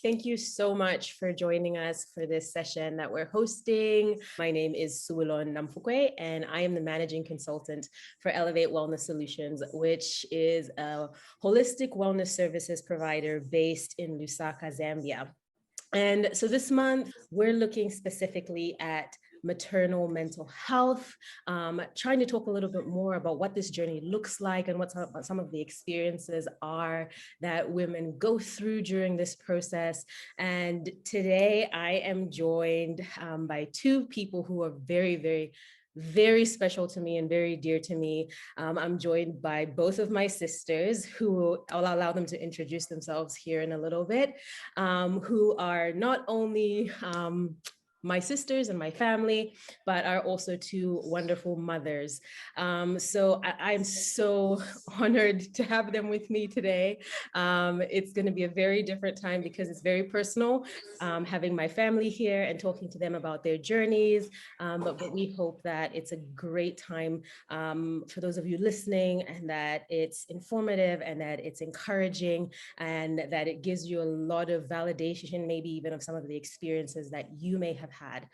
Thank you so much for joining us for this session that we're hosting. My name is Suwilon Namfukwe, and I am the managing consultant for Elevate Wellness Solutions, which is a holistic wellness services provider based in Lusaka, Zambia. And so this month, we're looking specifically at maternal mental health, trying to talk a little bit more about what this journey looks like and what some of the experiences are that women go through during this process. And today I am joined by two people who are very special to me and very dear to me. I'm joined by both of my sisters, who I'll allow them to introduce themselves here in a little bit, who are not only my sisters and my family, but are also two wonderful mothers. So I'm so honored to have them with me today. It's going to be a very different time because it's very personal, having my family here and talking to them about their journeys. But we hope that it's a great time for those of you listening, and that it's informative and that it's encouraging and that it gives you a lot of validation, maybe even of some of the experiences that you may have had.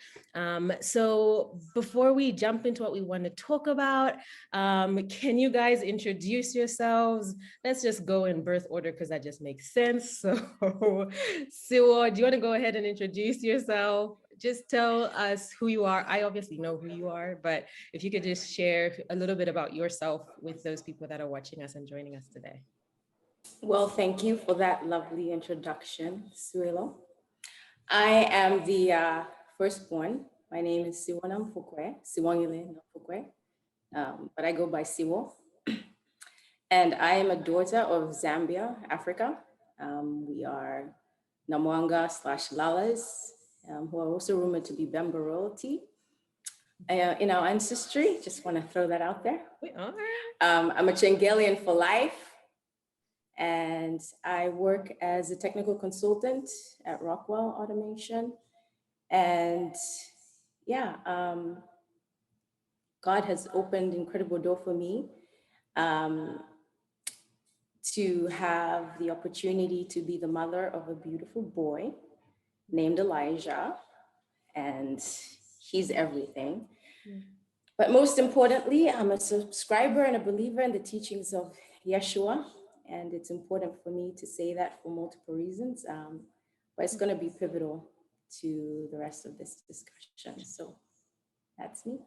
So before we jump into what we want to talk about, can you guys introduce yourselves? Let's just go in birth order because that just makes sense. So Siwo, do you want to go ahead and introduce yourself? Just tell us who you are. I obviously know who you are, but if you could just share a little bit about yourself with those people that are watching us and joining us today. Well, thank you for that lovely introduction, Suelo. I am the firstborn. My name is Siwo Namfukwe, Siwongile Namfukwe, but I go by Siwo. And I am a daughter of Zambia, Africa. We are Namwanga/Lalas, who are also rumored to be Bemba royalty. In our ancestry, just want to throw that out there. We are. I'm a Chengelian for life. And I work as a technical consultant at Rockwell Automation. And yeah, God has opened an incredible door for me to have the opportunity to be the mother of a beautiful boy named Elijah. And he's everything. But most importantly, I'm a subscriber and a believer in the teachings of Yeshua. And it's important for me to say that for multiple reasons, but it's going to be pivotal to the rest of this discussion. So that's me.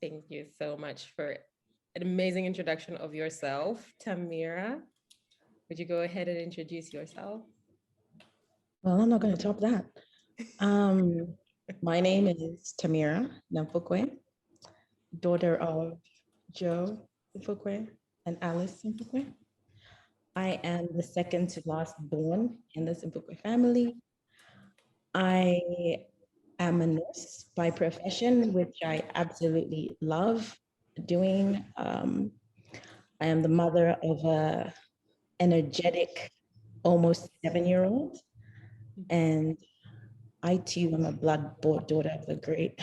Thank you so much for an amazing introduction of yourself. Tamira, would you go ahead and introduce yourself? Well, I'm not going to top that. My name is Tamira Namfukwe, daughter of Joe Namfukwe and Alice Namfukwe. I am the second to last born in the Namfukwe family. I am a nurse by profession, which I absolutely love doing. I am the mother of an energetic, almost 7-year-old. And I too am a blood-bought daughter of the great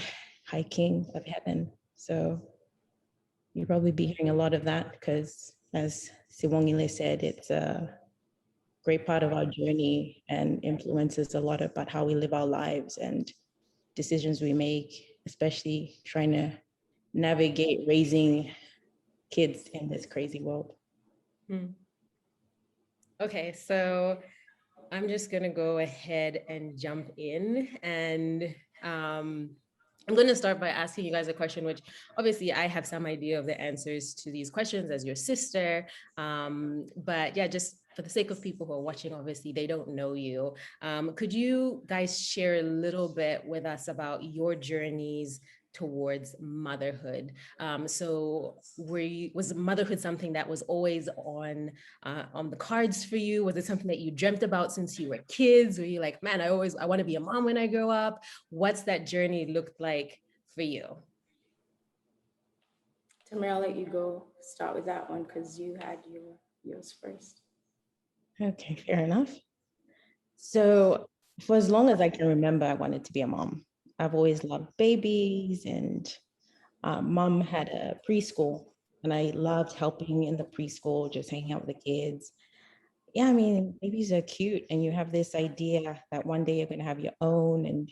High King of Heaven. So you'll probably be hearing a lot of that because, as Siwongile said, it's a great part of our journey and influences a lot about how we live our lives and decisions we make, especially trying to navigate raising kids in this crazy world. Okay, so I'm just going to go ahead and jump in, and I'm going to start by asking you guys a question, which obviously I have some idea of the answers to these questions as your sister. But yeah, just for the sake of people who are watching, obviously they don't know you. Could you guys share a little bit with us about your journeys towards motherhood? So was motherhood something that was always on the cards for you? Was it something that you dreamt about since you were kids? Were you like, man, I want to be a mom when I grow up? What's that journey looked like for you? Tamara, I'll let you go start with that one because you had yours first. Okay, fair enough. So for as long as I can remember, I wanted to be a mom. I've always loved babies, and mom had a preschool, and I loved helping in the preschool, just hanging out with the kids. yeah, I mean, babies are cute, and you have this idea that one day you're going to have your own. And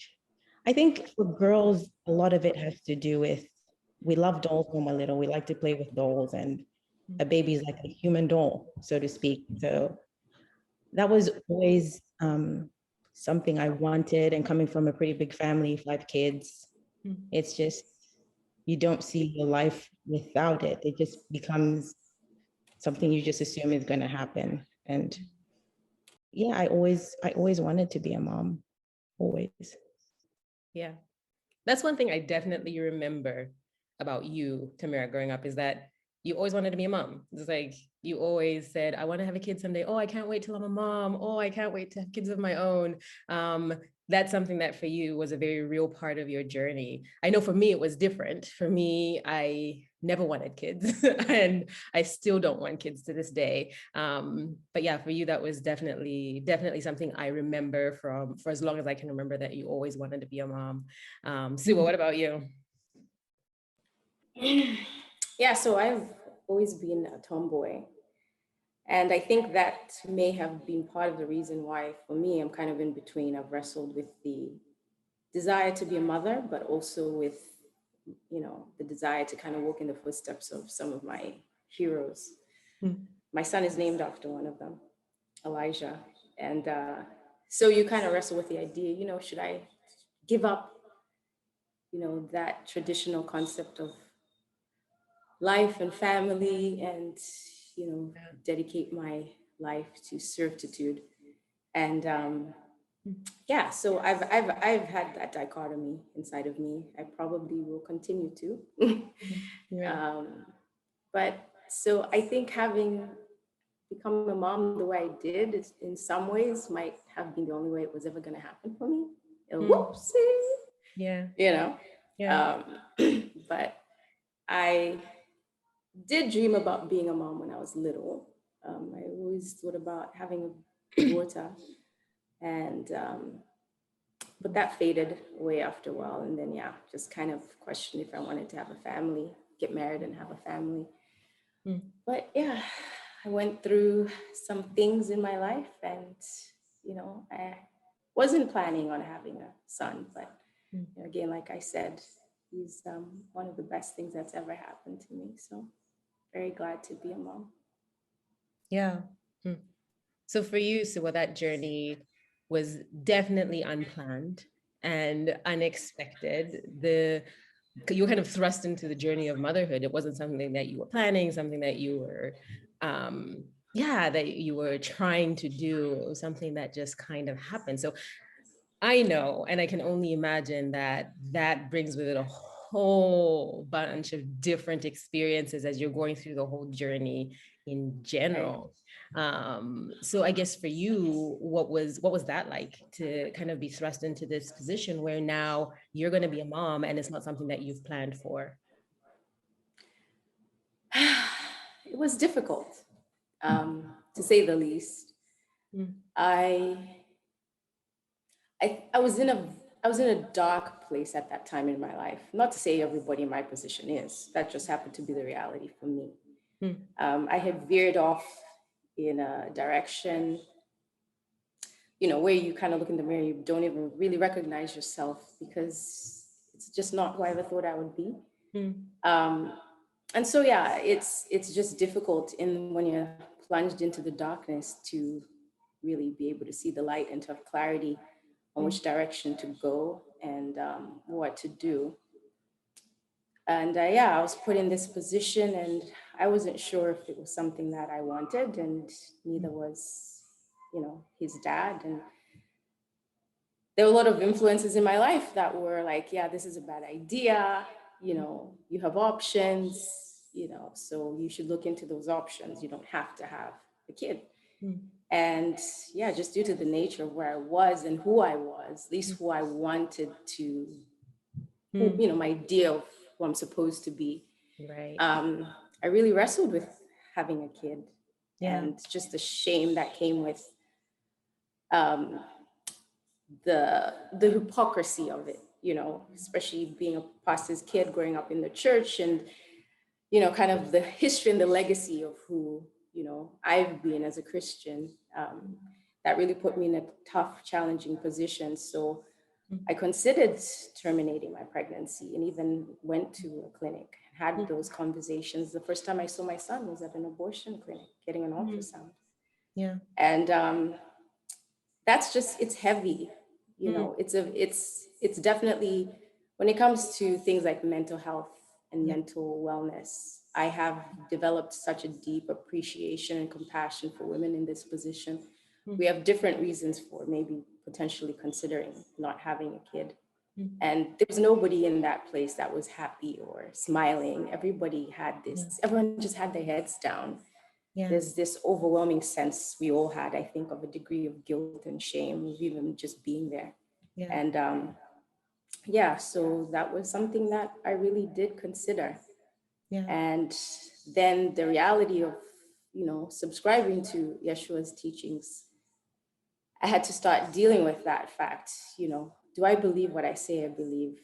I think for girls, a lot of it has to do with we love dolls when we're little. We like to play with dolls, and a baby is like a human doll, so to speak. So that was always something I wanted. And coming from a pretty big family, 5 kids, it's just, you don't see your life without it. It just becomes something you just assume is going to happen. And yeah, I always wanted to be a mom, always. Yeah. That's one thing I definitely remember about you, Tamara, growing up, is that you always wanted to be a mom. It's like you always said, I want to have a kid someday. Oh, I can't wait till I'm a mom. Oh, I can't wait to have kids of my own. That's something that for you was a very real part of your journey. I know for me, it was different. For me, I never wanted kids and I still don't want kids to this day. But yeah, for you, that was definitely something I remember for as long as I can remember, that you always wanted to be a mom. Sue, what about you? Yeah, so I've always been a tomboy. And I think that may have been part of the reason why, for me, I'm kind of in between. I've wrestled with the desire to be a mother, but also with, the desire to kind of walk in the footsteps of some of my heroes. My son is named after one of them, Elijah. And so you kind of wrestle with the idea, should I give up, that traditional concept of life and family and, dedicate my life to servitude. And yeah, so I've had that dichotomy inside of me. I probably will continue to. But so I think having become a mom the way I did is, in some ways, might have been the only way it was ever going to happen for me. Whoopsie. Yeah. Yeah. But I did dream about being a mom when I was little. I always thought about having a daughter, and but that faded away after a while. And then, yeah, just kind of questioned if I wanted to have a family, get married and have a family. But yeah, I went through some things in my life, and I wasn't planning on having a son, but again, like I said, he's one of the best things that's ever happened to me. So very glad to be a mom. Yeah. So for you, so that journey was definitely unplanned and unexpected. You were kind of thrust into the journey of motherhood. It wasn't something that you were planning, something that you were, that you were trying to do. It was something that just kind of happened. So I know, and I can only imagine that brings with it a whole bunch of different experiences as you're going through the whole journey in general. So I guess for you, what was that like, to kind of be thrust into this position where now you're going to be a mom and it's not something that you've planned for? It was difficult, to say the least. I was in a dark place at that time in my life. Not to say everybody in my position is. That just happened to be the reality for me. I had veered off in a direction, where you kind of look in the mirror, you don't even really recognize yourself, because it's just not who I ever thought I would be. And so, yeah, it's just difficult when you're plunged into the darkness to really be able to see the light and to have clarity on which direction to go and what to do. And I was put in this position, and I wasn't sure if it was something that I wanted, and neither was, his dad. And there were a lot of influences in my life that were like, yeah, this is a bad idea. You have options, so you should look into those options. You don't have to have a kid. And yeah, just due to the nature of where I was and who I was, at least who I wanted to, my idea of who I'm supposed to be. Right. I really wrestled with having a kid, and just the shame that came with the hypocrisy of it, especially being a pastor's kid growing up in the church, and kind of the history and the legacy of who I've been as a Christian. That really put me in a tough, challenging position. So I considered terminating my pregnancy and even went to a clinic and had those conversations. The first time I saw my son was at an abortion clinic, getting an ultrasound. Yeah. And that's just, it's heavy, you know, it's definitely, when it comes to things like mental health and mental wellness, I have developed such a deep appreciation and compassion for women in this position. We have different reasons for maybe potentially considering not having a kid. And there was nobody in that place that was happy or smiling. Everybody had this, everyone just had their heads down. There's this overwhelming sense we all had, I think, of a degree of guilt and shame of even just being there. And so that was something that I really did consider. And then the reality of, you know, subscribing to Yeshua's teachings, I had to start dealing with that fact. You know, do I believe what I say I believe?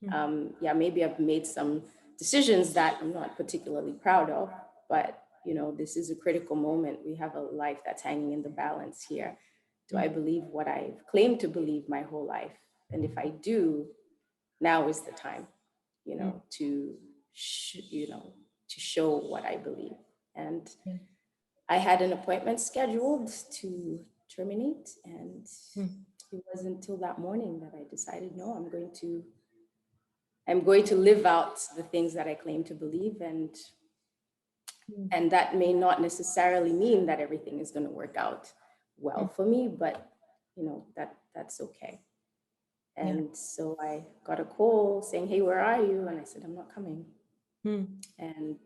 Maybe I've made some decisions that I'm not particularly proud of, but you know, this is a critical moment. We have a life that's hanging in the balance here. Do I believe what I've claimed to believe my whole life? And if I do, now is the time, you know, to show what I believe. And I had an appointment scheduled to terminate, and it wasn't until that morning that I decided, no, I'm going to live out the things that I claim to believe, and that may not necessarily mean that everything is going to work out well for me, but you know, that's okay. And so I got a call saying, hey, where are you? And I said, I'm not coming. And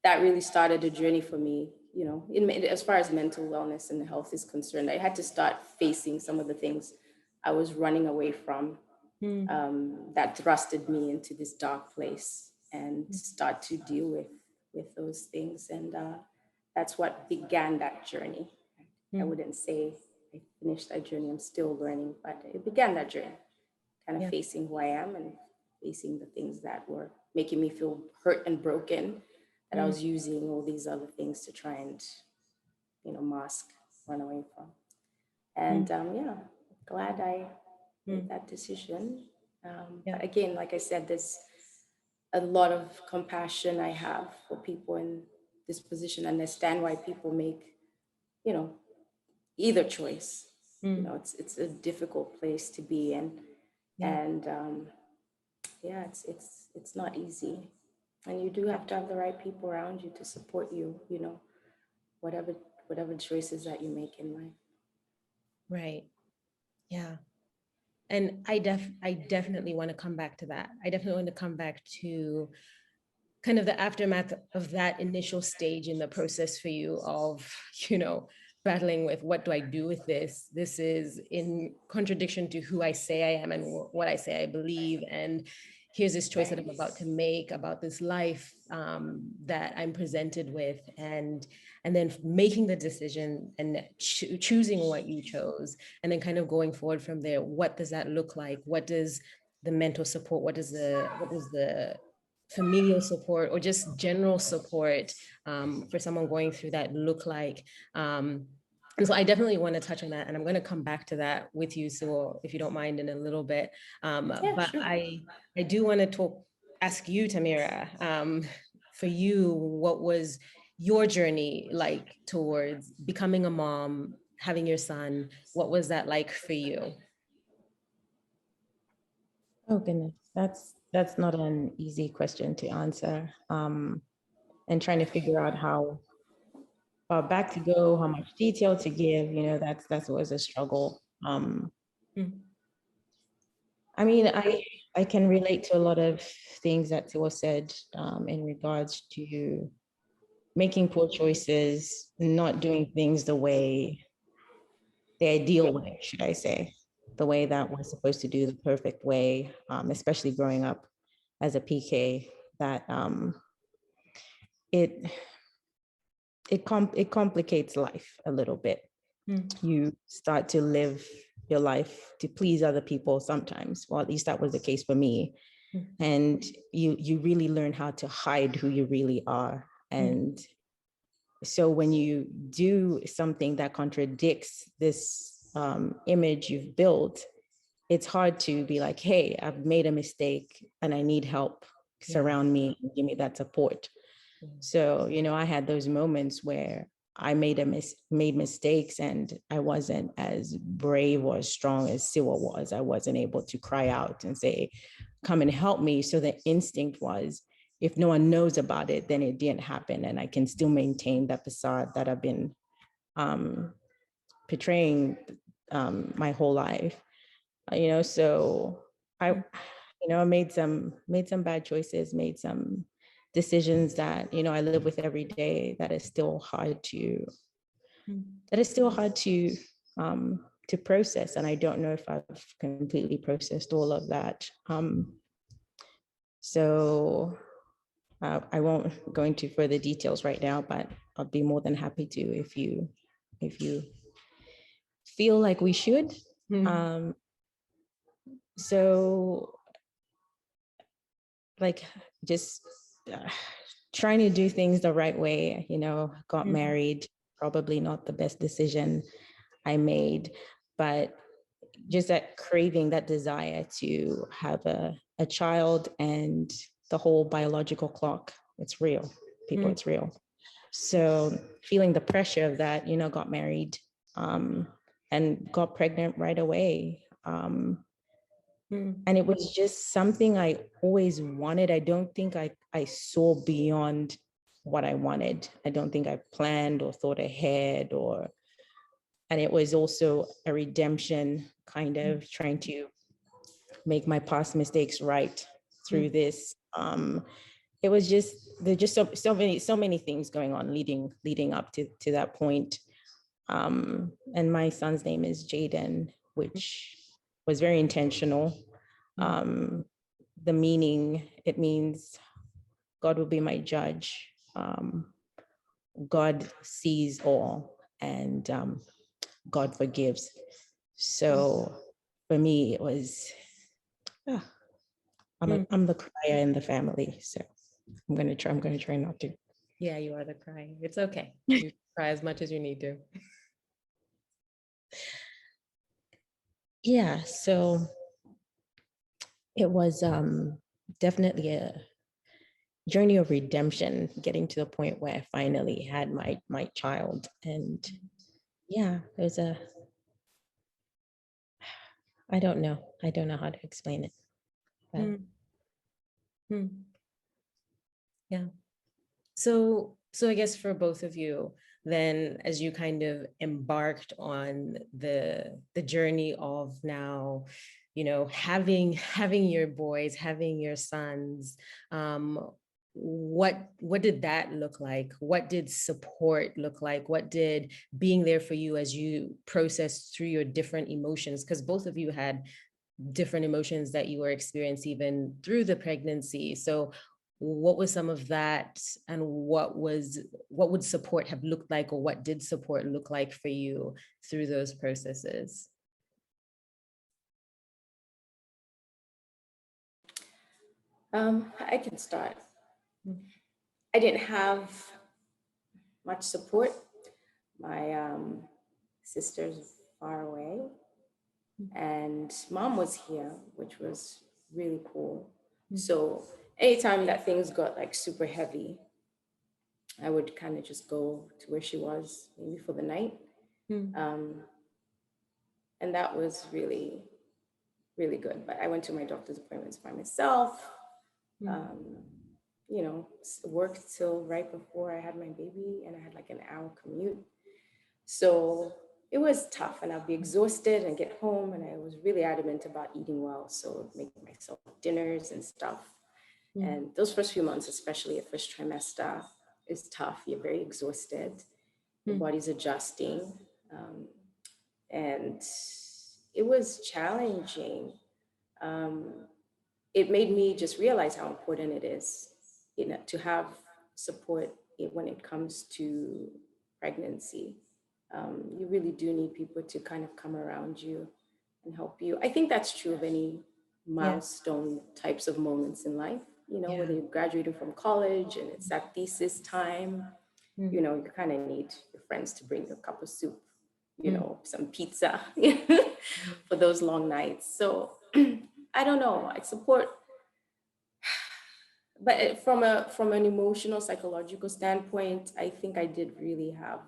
that really started a journey for me, you know, as far as mental wellness and health is concerned. I had to start facing some of the things I was running away from, that thrusted me into this dark place, and start to deal with those things. And that's what began that journey. I wouldn't say I finished that journey. I'm still learning, but it began that journey, kind of facing who I am and facing the things that were making me feel hurt and broken, that I was using all these other things to try and, you know, mask, run away from. And glad I made that decision. But again, like I said, there's a lot of compassion I have for people in this position. I understand why people make, you know, either choice. You know, it's a difficult place to be in. And it's not easy. And you do have to have the right people around you to support you, you know, whatever choices that you make in life. Right. Yeah. And I definitely want to come back to that. I definitely want to come back to kind of the aftermath of that initial stage in the process for you of, you know, battling with, what do I do with this? This is in contradiction to who I say I am and what I say I believe. And here's this choice that I'm about to make about this life that I'm presented with, and then making the decision and choosing what you chose, and then kind of going forward from there. What does that look like? What does the mental support, what does the familial support or just general support for someone going through that look like? And so I definitely want to touch on that, and I'm going to come back to that with you, so if you don't mind, in a little bit. But sure. I do want to ask you, Tamira, for you, what was your journey like towards becoming a mom, having your son? What was that like for you? Oh goodness, that's not an easy question to answer. And trying to figure out how far back to go, how much detail to give, you know, that's always a struggle. I mean, I can relate to a lot of things that was said in regards to making poor choices, not doing things the ideal way, should I say, the way that we're supposed to do, the perfect way, especially growing up as a PK, that it complicates life a little bit. You start to live your life to please other people sometimes. Well, at least that was the case for me. And you really learn how to hide who you really are. And So when you do something that contradicts this image you've built, it's hard to be like, hey, I've made a mistake and I need help. Surround me and give me that support. So, you know, I had those moments where I made mistakes and I wasn't as brave or as strong as Siwa was. I wasn't able to cry out and say, come and help me. So the instinct was, if no one knows about it, then it didn't happen. And I can still maintain that facade that I've been portraying my whole life. You know, so I, you know, made some bad choices, made some decisions that, you know, I live with every day that is still hard to process. And I don't know if I've completely processed all of that. So I won't go into further details right now, but I'll be more than happy to if you feel like we should. So like just trying to do things the right way, you know, got married, probably not the best decision I made, but just that craving, that desire to have a child, and the whole biological clock, it's real, people, it's real. So feeling the pressure of that, you know, got married and got pregnant right away. And it was just something I always wanted. I don't think I saw beyond what I wanted. I don't think I planned or thought ahead, and it was also a redemption, kind of trying to make my past mistakes right through this. It was just, there's just so many things going on leading up to that point. And my son's name is Jaden, which was very intentional. The meaning, it means God will be my judge. God sees all, and God forgives. So for me, it was, I'm the crier in the family. So I'm gonna try not to. Yeah, you are the crying. It's okay. You cry as much as you need to. Yeah, so it was definitely a journey of redemption, getting to the point where I finally had my child. And yeah, it was I don't know how to explain it. Yeah. So I guess for both of you, then, as you kind of embarked on the journey of now, you know, having your boys, having your sons, what did that look like? What did support look like? What did being there for you as you processed through your different emotions? Because both of you had different emotions that you were experiencing even through the pregnancy. So what was some of that, and what would support have looked like, or what did support look like for you through those processes? I can start. I didn't have much support. My sister's far away, and mom was here, which was really cool. So anytime that things got like super heavy, I would kind of just go to where she was, maybe for the night. And that was really, really good. But I went to my doctor's appointments by myself, you know, worked till right before I had my baby, and I had like an hour commute. So it was tough, and I'd be exhausted and get home, and I was really adamant about eating well. So make myself dinners and stuff. And those first few months, especially the first trimester, is tough. You're very exhausted. Your body's adjusting. And it was challenging. It made me just realize how important it is, you know, to have support when it comes to pregnancy. You really do need people to kind of come around you and help you. I think that's true of any milestone types of moments in life, you know, whether you're graduating from college and it's that thesis time, You know, you kind of need your friends to bring you a cup of soup, you know, some pizza for those long nights. So I don't know. I support, but from an emotional, psychological standpoint, I think I did really have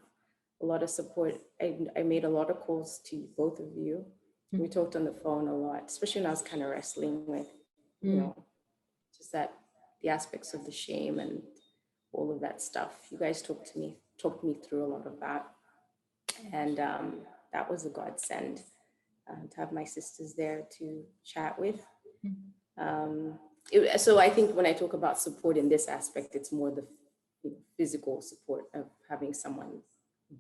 a lot of support. I made a lot of calls to both of you. We talked on the phone a lot, especially when I was kind of wrestling with, you know, just that the aspects of the shame and all of that stuff. You guys talked me through a lot of that, and that was a godsend to have my sisters there to chat with. So I think when I talk about support in this aspect, it's more the physical support of having someone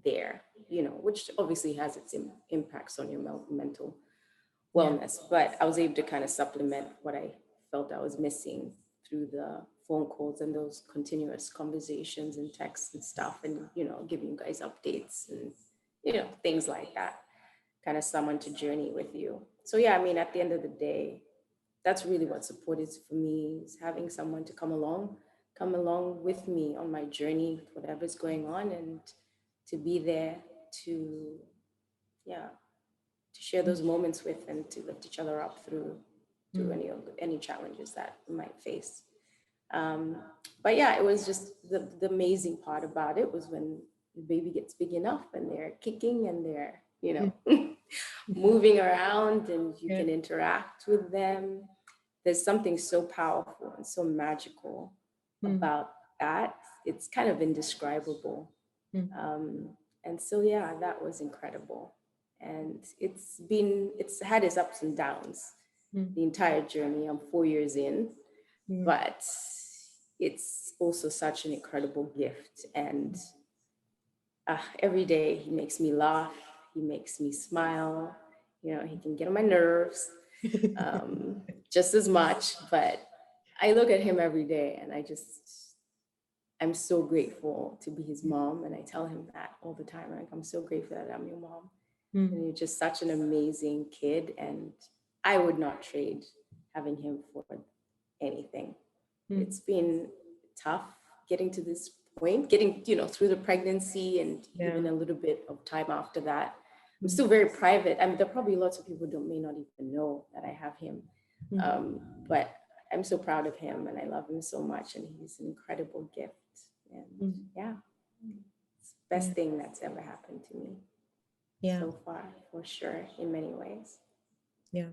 there, you know, which obviously has its impacts on your mental wellness. But I was able to kind of supplement what I felt I was missing through the phone calls and those continuous conversations and texts and stuff, and, you know, giving you guys updates and, you know, things like that. Kind of someone to journey with you. So yeah, I mean, at the end of the day, that's really what support is for me, is having someone to come along with me on my journey with whatever's going on, and to be there to, yeah, to share those moments with, and to lift each other up through any challenges that we might face. But yeah, it was just the amazing part about it was when the baby gets big enough and they're kicking and they're, you know, moving around and you can interact with them. There's something so powerful and so magical about that. It's kind of indescribable. And so, yeah, that was incredible. And it's had its ups and downs the entire journey. I'm 4 years in, but it's also such an incredible gift. And every day he makes me laugh, he makes me smile. You know, he can get on my nerves just as much, but I look at him every day and I'm so grateful to be his mom. And I tell him that all the time. Like, I'm so grateful that I'm your mom. And you're just such an amazing kid. And I would not trade having him for anything. It's been tough getting to this point, getting, you know, through the pregnancy and even a little bit of time after that. I'm still very private. I mean, there are probably lots of people may not even know that I have him. But I'm so proud of him and I love him so much. And he's an incredible gift. And yeah, it's the best thing that's ever happened to me so far, for sure, in many ways. Yeah.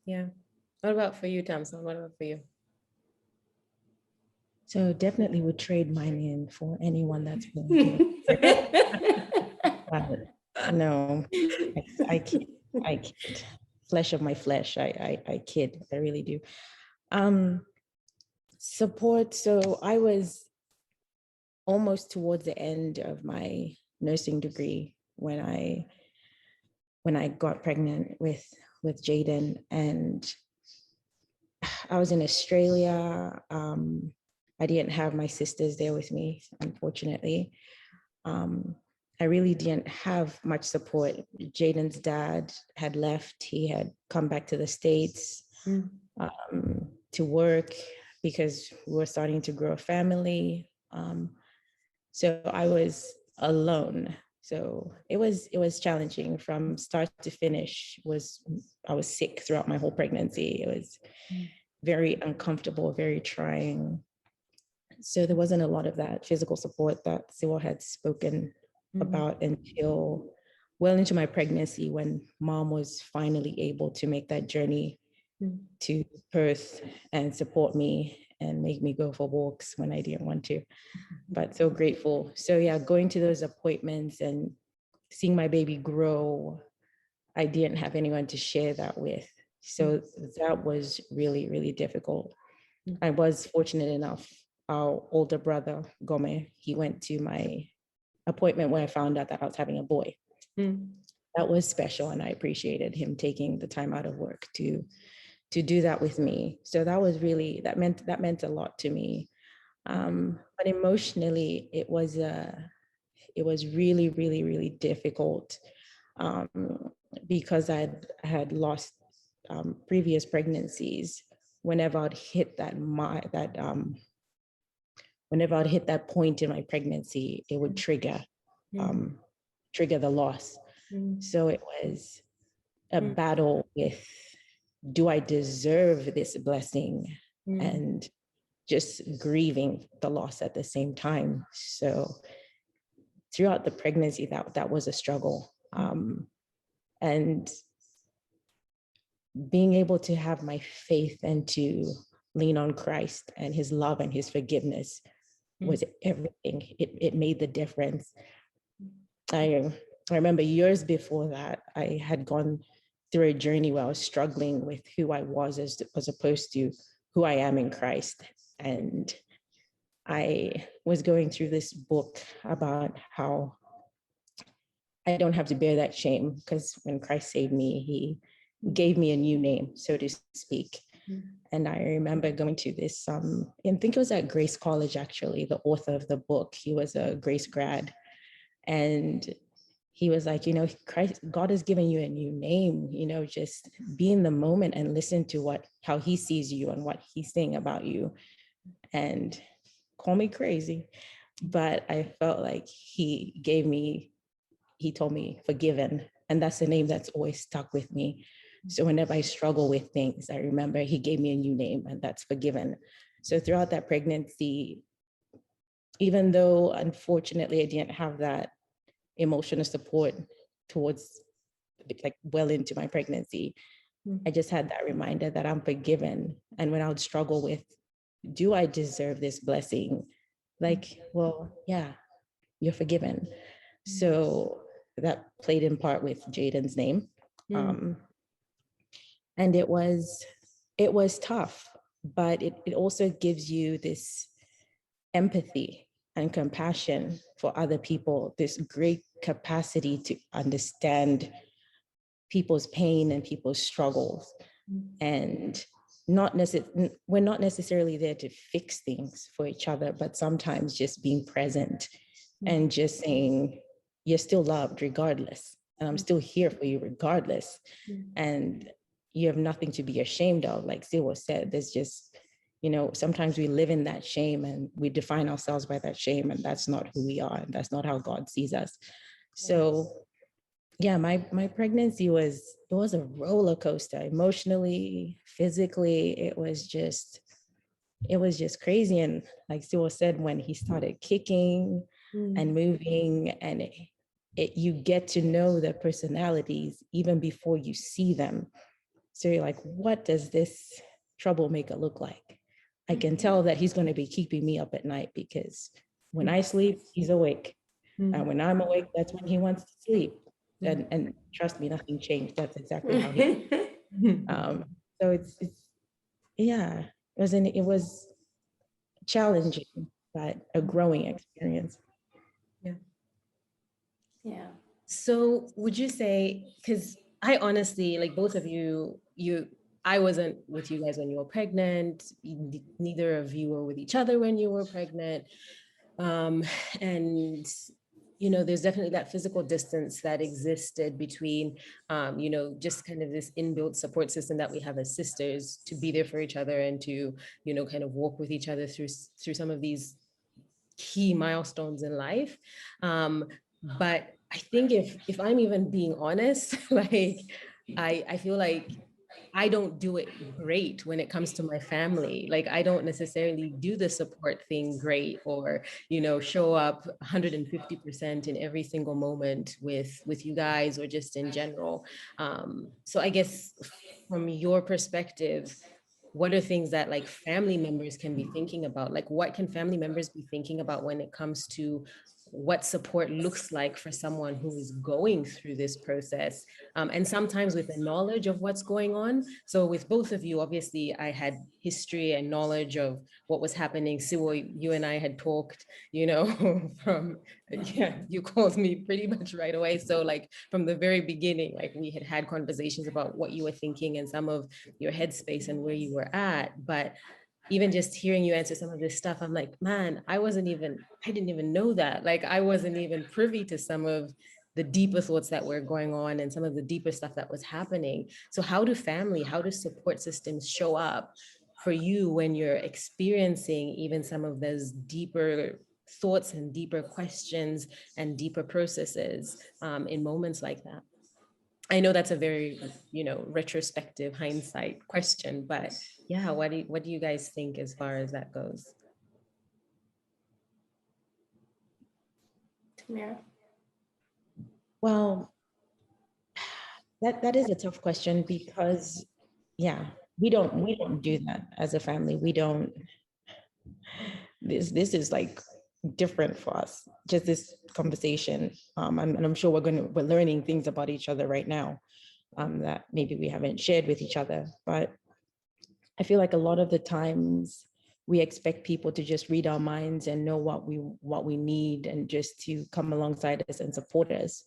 Yeah. What about for you, Thompson? What about for you? So definitely would trade mine in for anyone that's willing to. No, I kid. Flesh of my flesh. I kid. I really do. Support. So I was almost towards the end of my nursing degree when I got pregnant with Jaden, and I was in Australia. I didn't have my sisters there with me, unfortunately. I really didn't have much support. Jaden's dad had left. He had come back to the States to work because we were starting to grow a family. So I was alone. So it was challenging from start to finish. I was sick throughout my whole pregnancy. It was very uncomfortable, very trying. So there wasn't a lot of that physical support that Siwa had spoken about until well into my pregnancy, when mom was finally able to make that journey to Perth and support me and make me go for walks when I didn't want to. But so grateful. So yeah, going to those appointments and seeing my baby grow, I didn't have anyone to share that with. So that was really, really difficult. I was fortunate enough. Our older brother, Gome, he went to my appointment when I found out that I was having a boy. That was special, and I appreciated him taking the time out of work to do that with me. So that was really, that meant a lot to me. But emotionally, it was really, really, really difficult because I had lost previous pregnancies. Whenever I'd hit whenever I'd hit that point in my pregnancy, it would trigger the loss. So it was a battle with, do I deserve this blessing? And just grieving the loss at the same time. So throughout the pregnancy, that was a struggle. And being able to have my faith and to lean on Christ and his love and his forgiveness was everything. It made the difference. I remember years before that, I had gone through a journey where I was struggling with who I was as opposed to who I am in Christ. And I was going through this book about how I don't have to bear that shame, because when Christ saved me, he gave me a new name, so to speak. And I remember going to this, I think it was at Grace College, actually, the author of the book, he was a Grace grad. And he was like, Christ, God has given you a new name, just be in the moment and listen to how he sees you and what he's saying about you. And call me crazy, but I felt like he told me forgiven. And that's the name that's always stuck with me. So whenever I struggle with things, I remember he gave me a new name, and that's forgiven. So throughout that pregnancy, even though unfortunately I didn't have that emotional support towards, like, well into my pregnancy, I just had that reminder that I'm forgiven. And when I would struggle with, do I deserve this blessing? Like, well, yeah, you're forgiven. So that played in part with Jaden's name. And it was tough, but it also gives you this empathy and compassion for other people, this great capacity to understand people's pain and people's struggles. And we're not necessarily there to fix things for each other, but sometimes just being present and just saying, you're still loved regardless, and I'm still here for you regardless. And you have nothing to be ashamed of. Like Siwa said, there's just, sometimes we live in that shame and we define ourselves by that shame, and that's not who we are, and that's not how God sees us. So yeah, my pregnancy it was a roller coaster, emotionally, physically. It was just crazy. And like Siwa said, when he started kicking and moving, and you get to know their personalities even before you see them. So you're like, what does this troublemaker look like? I can tell that he's going to be keeping me up at night, because when I sleep, he's awake. And when I'm awake, that's when he wants to sleep. And trust me, nothing changed. That's exactly how he. So it was challenging, but a growing experience. Yeah. So would you say, because I honestly, like both of you, I wasn't with you guys when you were pregnant. Neither of you were with each other when you were pregnant. And there's definitely that physical distance that existed between, just kind of this inbuilt support system that we have as sisters to be there for each other and to, kind of walk with each other through some of these key milestones in life. But I think if I'm even being honest, like I feel like I don't do it great when it comes to my family. Like I don't necessarily do the support thing great, or show up 150% in every single moment with you guys, or just in general. So I guess from your perspective, what are things that like family members can be thinking about? Like what can family members be thinking about when it comes to what support looks like for someone who is going through this process, and sometimes with the knowledge of what's going on. So with both of you, obviously I had history and knowledge of what was happening. Siwo, you and I had talked, from, you called me pretty much right away. So like from the very beginning, like we had conversations about what you were thinking and some of your headspace and where you were at. But even just hearing you answer some of this stuff, I'm like, man, I didn't even know that. Like, I wasn't even privy to some of the deeper thoughts that were going on and some of the deeper stuff that was happening. So how do support systems show up for you when you're experiencing even some of those deeper thoughts and deeper questions and deeper processes in moments like that? I know that's a very, retrospective hindsight question, but yeah, what do you guys think as far as that goes? Tamara? Well, that is a tough question because, yeah, we don't do that as a family. We don't. This is like different for us. Just this conversation, and I'm sure we're learning things about each other right now that maybe we haven't shared with each other. But I feel like a lot of the times we expect people to just read our minds and know what we need and just to come alongside us and support us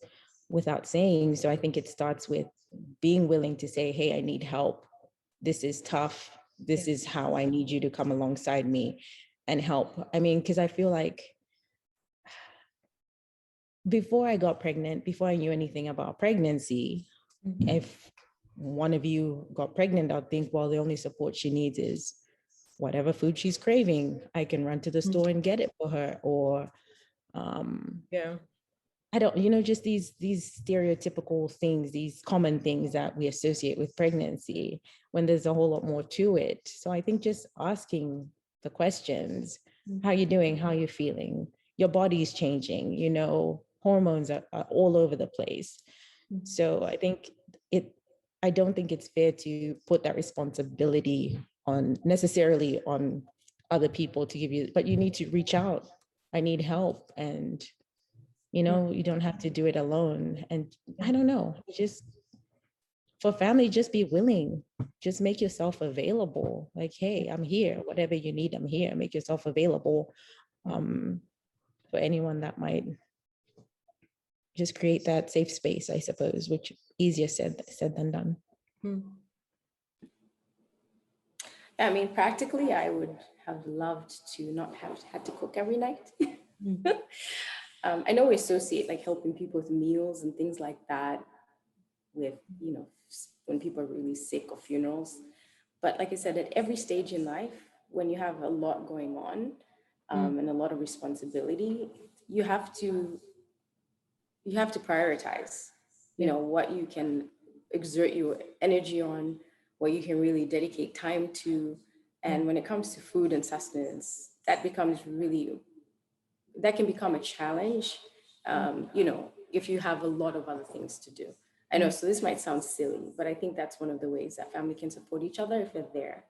without saying. So I think it starts with being willing to say, hey, I need help. This is tough. This is how I need you to come alongside me and help. I mean, because I feel like before I got pregnant, before I knew anything about pregnancy, if one of you got pregnant, I'd think, well, the only support she needs is whatever food she's craving. I can run to the store and get it for her. Or I don't, just these stereotypical things, these common things that we associate with pregnancy when there's a whole lot more to it. So I think just asking the questions, how you doing? How you feeling? Your body's changing, hormones are all over the place. So I think I don't think it's fair to put that responsibility necessarily on other people to give you, but you need to reach out. I need help. And you don't have to do it alone. And I don't know, just for family, just be willing, just make yourself available. Like, hey, I'm here, whatever you need, I'm here. Make yourself available for anyone that might just create that safe space, I suppose, which easier said than done. I mean, practically, I would have loved to not have had to cook every night. I know we associate like helping people with meals and things like that with, when people are really sick or funerals. But like I said, at every stage in life, when you have a lot going on and a lot of responsibility, you have to prioritize, what you can exert your energy on, what you can really dedicate time to. And when it comes to food and sustenance, that can become a challenge, if you have a lot of other things to do. I know, so this might sound silly, but I think that's one of the ways that family can support each other if they're there,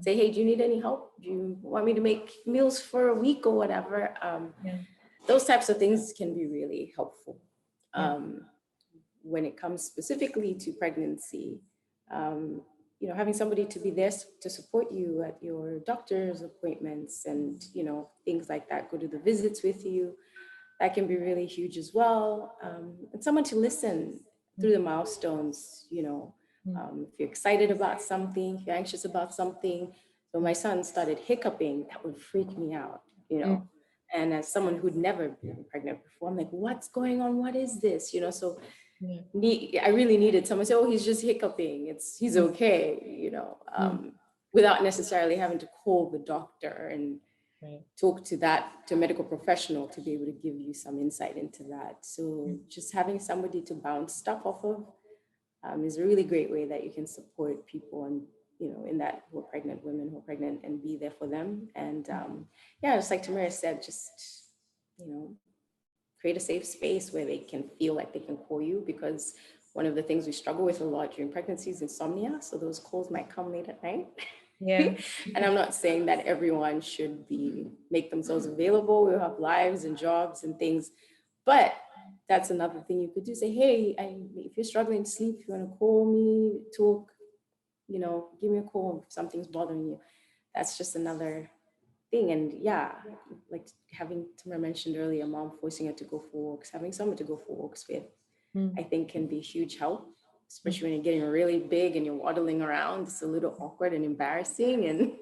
say, hey, do you need any help? Do you want me to make meals for a week or whatever? Those types of things can be really helpful. When it comes specifically to pregnancy, having somebody to be there to support you at your doctor's appointments and, things like that, go to the visits with you, that can be really huge as well. And someone to listen through the milestones, if you're excited about something, if you're anxious about something. So my son started hiccuping, that would freak me out, And as someone who'd never been pregnant before, I'm like, what's going on? What is this? So I really needed someone to say, oh, he's just hiccuping. He's okay, without necessarily having to call the doctor and talk to a medical professional to be able to give you some insight into that. So just having somebody to bounce stuff off of is a really great way that you can support people and, in that who are pregnant, women who are pregnant, and be there for them. And just like Tamara said, just, create a safe space where they can feel like they can call you, because one of the things we struggle with a lot during pregnancy is insomnia. So those calls might come late at night. And I'm not saying that everyone should make themselves available. We have lives and jobs and things, but that's another thing you could do. Say, hey, if you're struggling to sleep, if you want to call me, talk, give me a call if something's bothering you. That's just another thing. And like having Tamara mentioned earlier, mom forcing her to go for walks, having someone to go for walks with, I think can be a huge help, especially when you're getting really big and you're waddling around. It's a little awkward and embarrassing, and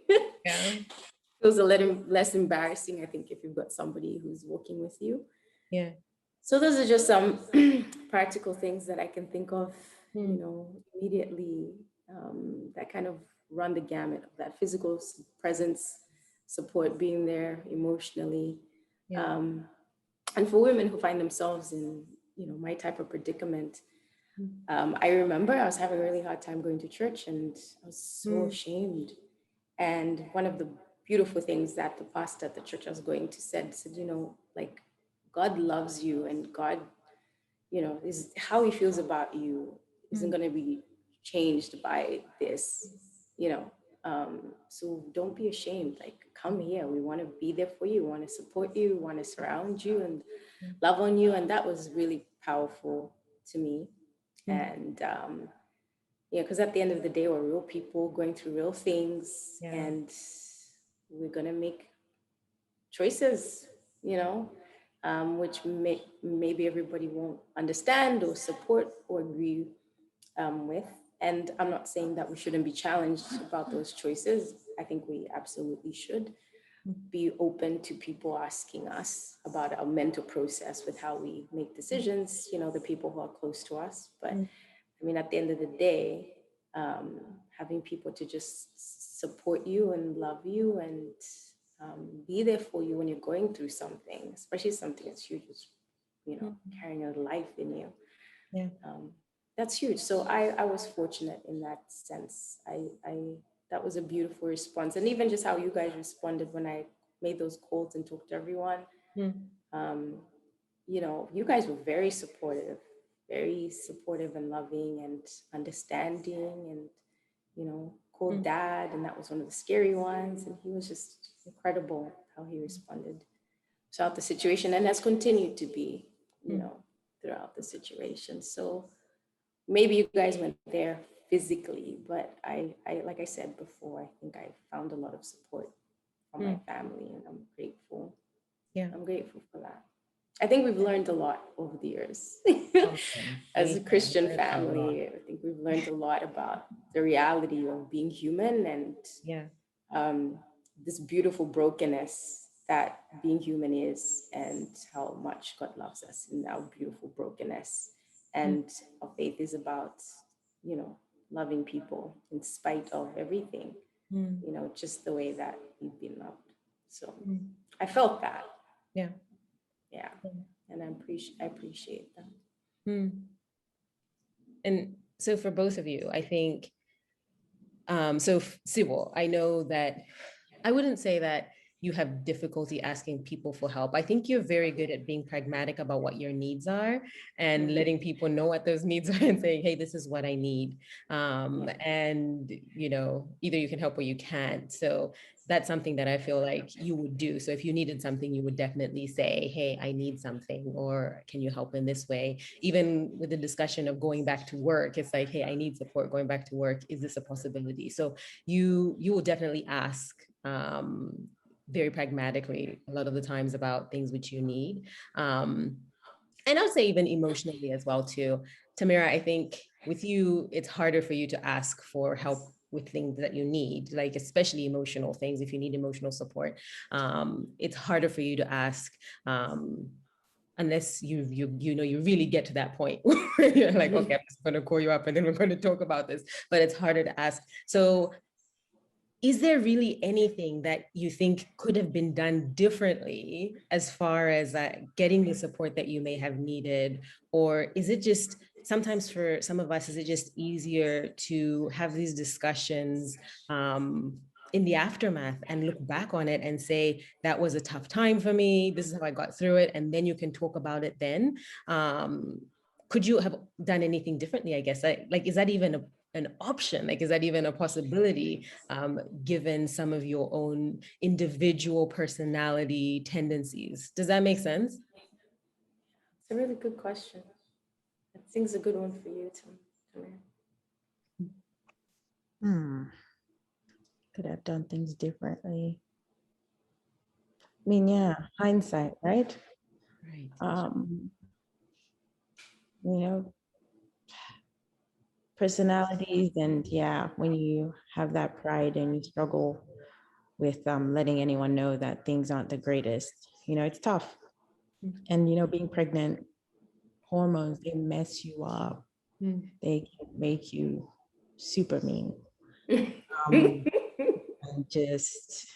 feels a little less embarrassing, I think, if you've got somebody who's walking with you. So those are just some practical things that I can think of, immediately, that kind of run the gamut of that physical presence, support, being there emotionally. And for women who find themselves in, my type of predicament, I remember I was having a really hard time going to church, and I was so ashamed. And one of the beautiful things that the pastor at the church I was going to said, like, God loves you, and God, is how he feels about you isn't going to be changed by this, so don't be ashamed. Like, come here. We want to be there for you. We want to support you. We want to surround you and love on you. And that was really powerful to me. And because at the end of the day, we're real people going through real things, and we're gonna make choices, which maybe everybody won't understand or support or agree with. And I'm not saying that we shouldn't be challenged about those choices. I think we absolutely should be open to people asking us about our mental process with how we make decisions, the people who are close to us. But I mean, at the end of the day, having people to just support you and love you and be there for you when you're going through something, especially something as huge as, carrying a life in you. That's huge. So I was fortunate in that sense. That was a beautiful response. And even just how you guys responded when I made those calls and talked to everyone, you guys were very supportive and loving and understanding, and, called dad. And that was one of the scary ones. And he was just incredible how he responded throughout the situation, and has continued to be, throughout the situation. So maybe you guys went there physically, but I like I said before, I think I found a lot of support from my family, and I'm grateful. I'm grateful for that. I think we've learned a lot over the years. As a Christian family, I think we've learned a lot about the reality of being human, and this beautiful brokenness that being human is, and how much God loves us in our beautiful brokenness. And our faith is about, loving people in spite of everything, just the way that we've been loved. So I felt that. Yeah. And I appreciate that. And so for both of you, I think, so Sybil, I know that I wouldn't say that you have difficulty asking people for help. I think you're very good at being pragmatic about what your needs are and letting people know what those needs are and saying, hey, this is what I need. And, either you can help or you can't. So that's something that I feel like you would do. So if you needed something, you would definitely say, hey, I need something, or can you help in this way? Even with the discussion of going back to work, it's like, hey, I need support going back to work. Is this a possibility? So you will definitely ask very pragmatically a lot of the times about things which you need. And I would say even emotionally as well too. Tamira, I think with you, it's harder for you to ask for help with things that you need, like especially emotional things. If you need emotional support, it's harder for you to ask unless you really get to that point where you're like, okay, I'm just going to call you up and then we're going to talk about this. But it's harder to ask. So is there really anything that you think could have been done differently as far as getting the support that you may have needed? Or is it just sometimes for some of us, is it just easier to have these discussions in the aftermath and look back on it and say, that was a tough time for me, this is how I got through it, and then you can talk about it then? Could you have done anything differently, I guess? Like, is that even an option? Like, is that even a possibility, given some of your own individual personality tendencies? Does that make sense? It's a really good question. I think it's a good one for you, Tamir. Could have done things differently. I mean, yeah, hindsight, right? Right. Personalities, and when you have that pride and you struggle with letting anyone know that things aren't the greatest, it's tough. And being pregnant, hormones, they mess you up. They can make you super mean. And just,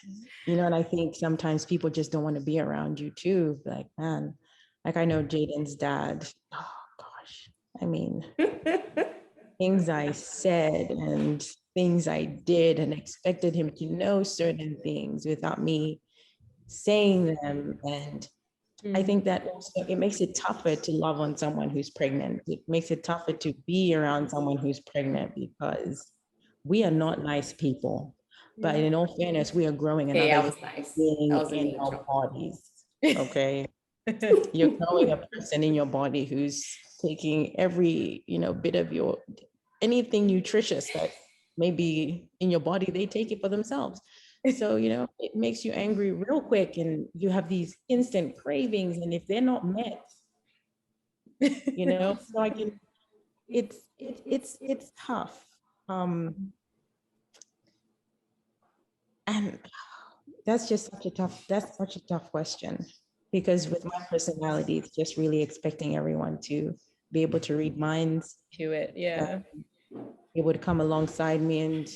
and I think sometimes people just don't want to be around you too. Like, man, like I know Jaden's dad, oh gosh, I mean, things I said and things I did and expected him to know certain things without me saying them. And I think that also, it makes it tougher to love on someone who's pregnant. It makes it tougher to be around someone who's pregnant because we are not nice people. But in all fairness, we are growing Hey, I another was nice. being I was in our neutral. bodies. Okay. You're growing a person in your body who's taking every, bit of your, anything nutritious that may be in your body, they take it for themselves. So, it makes you angry real quick and you have these instant cravings. And if they're not met, so I can, it's tough. And that's such a tough question, because with my personality, it's just really expecting everyone to be able to read minds, To it, yeah. It would come alongside me, and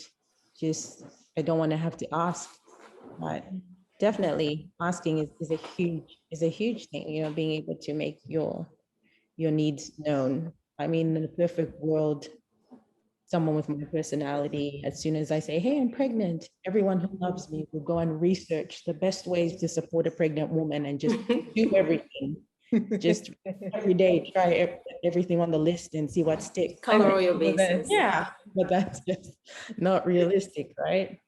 just, I don't want to have to ask. But definitely asking is a huge thing, being able to make your needs known. I mean, in the perfect world, someone with my personality, as soon as I say, hey, I'm pregnant, everyone who loves me will go and research the best ways to support a pregnant woman and just do everything. Just every day, try everything on the list and see what sticks. Color all your bases. Yeah, but that's just not realistic, right?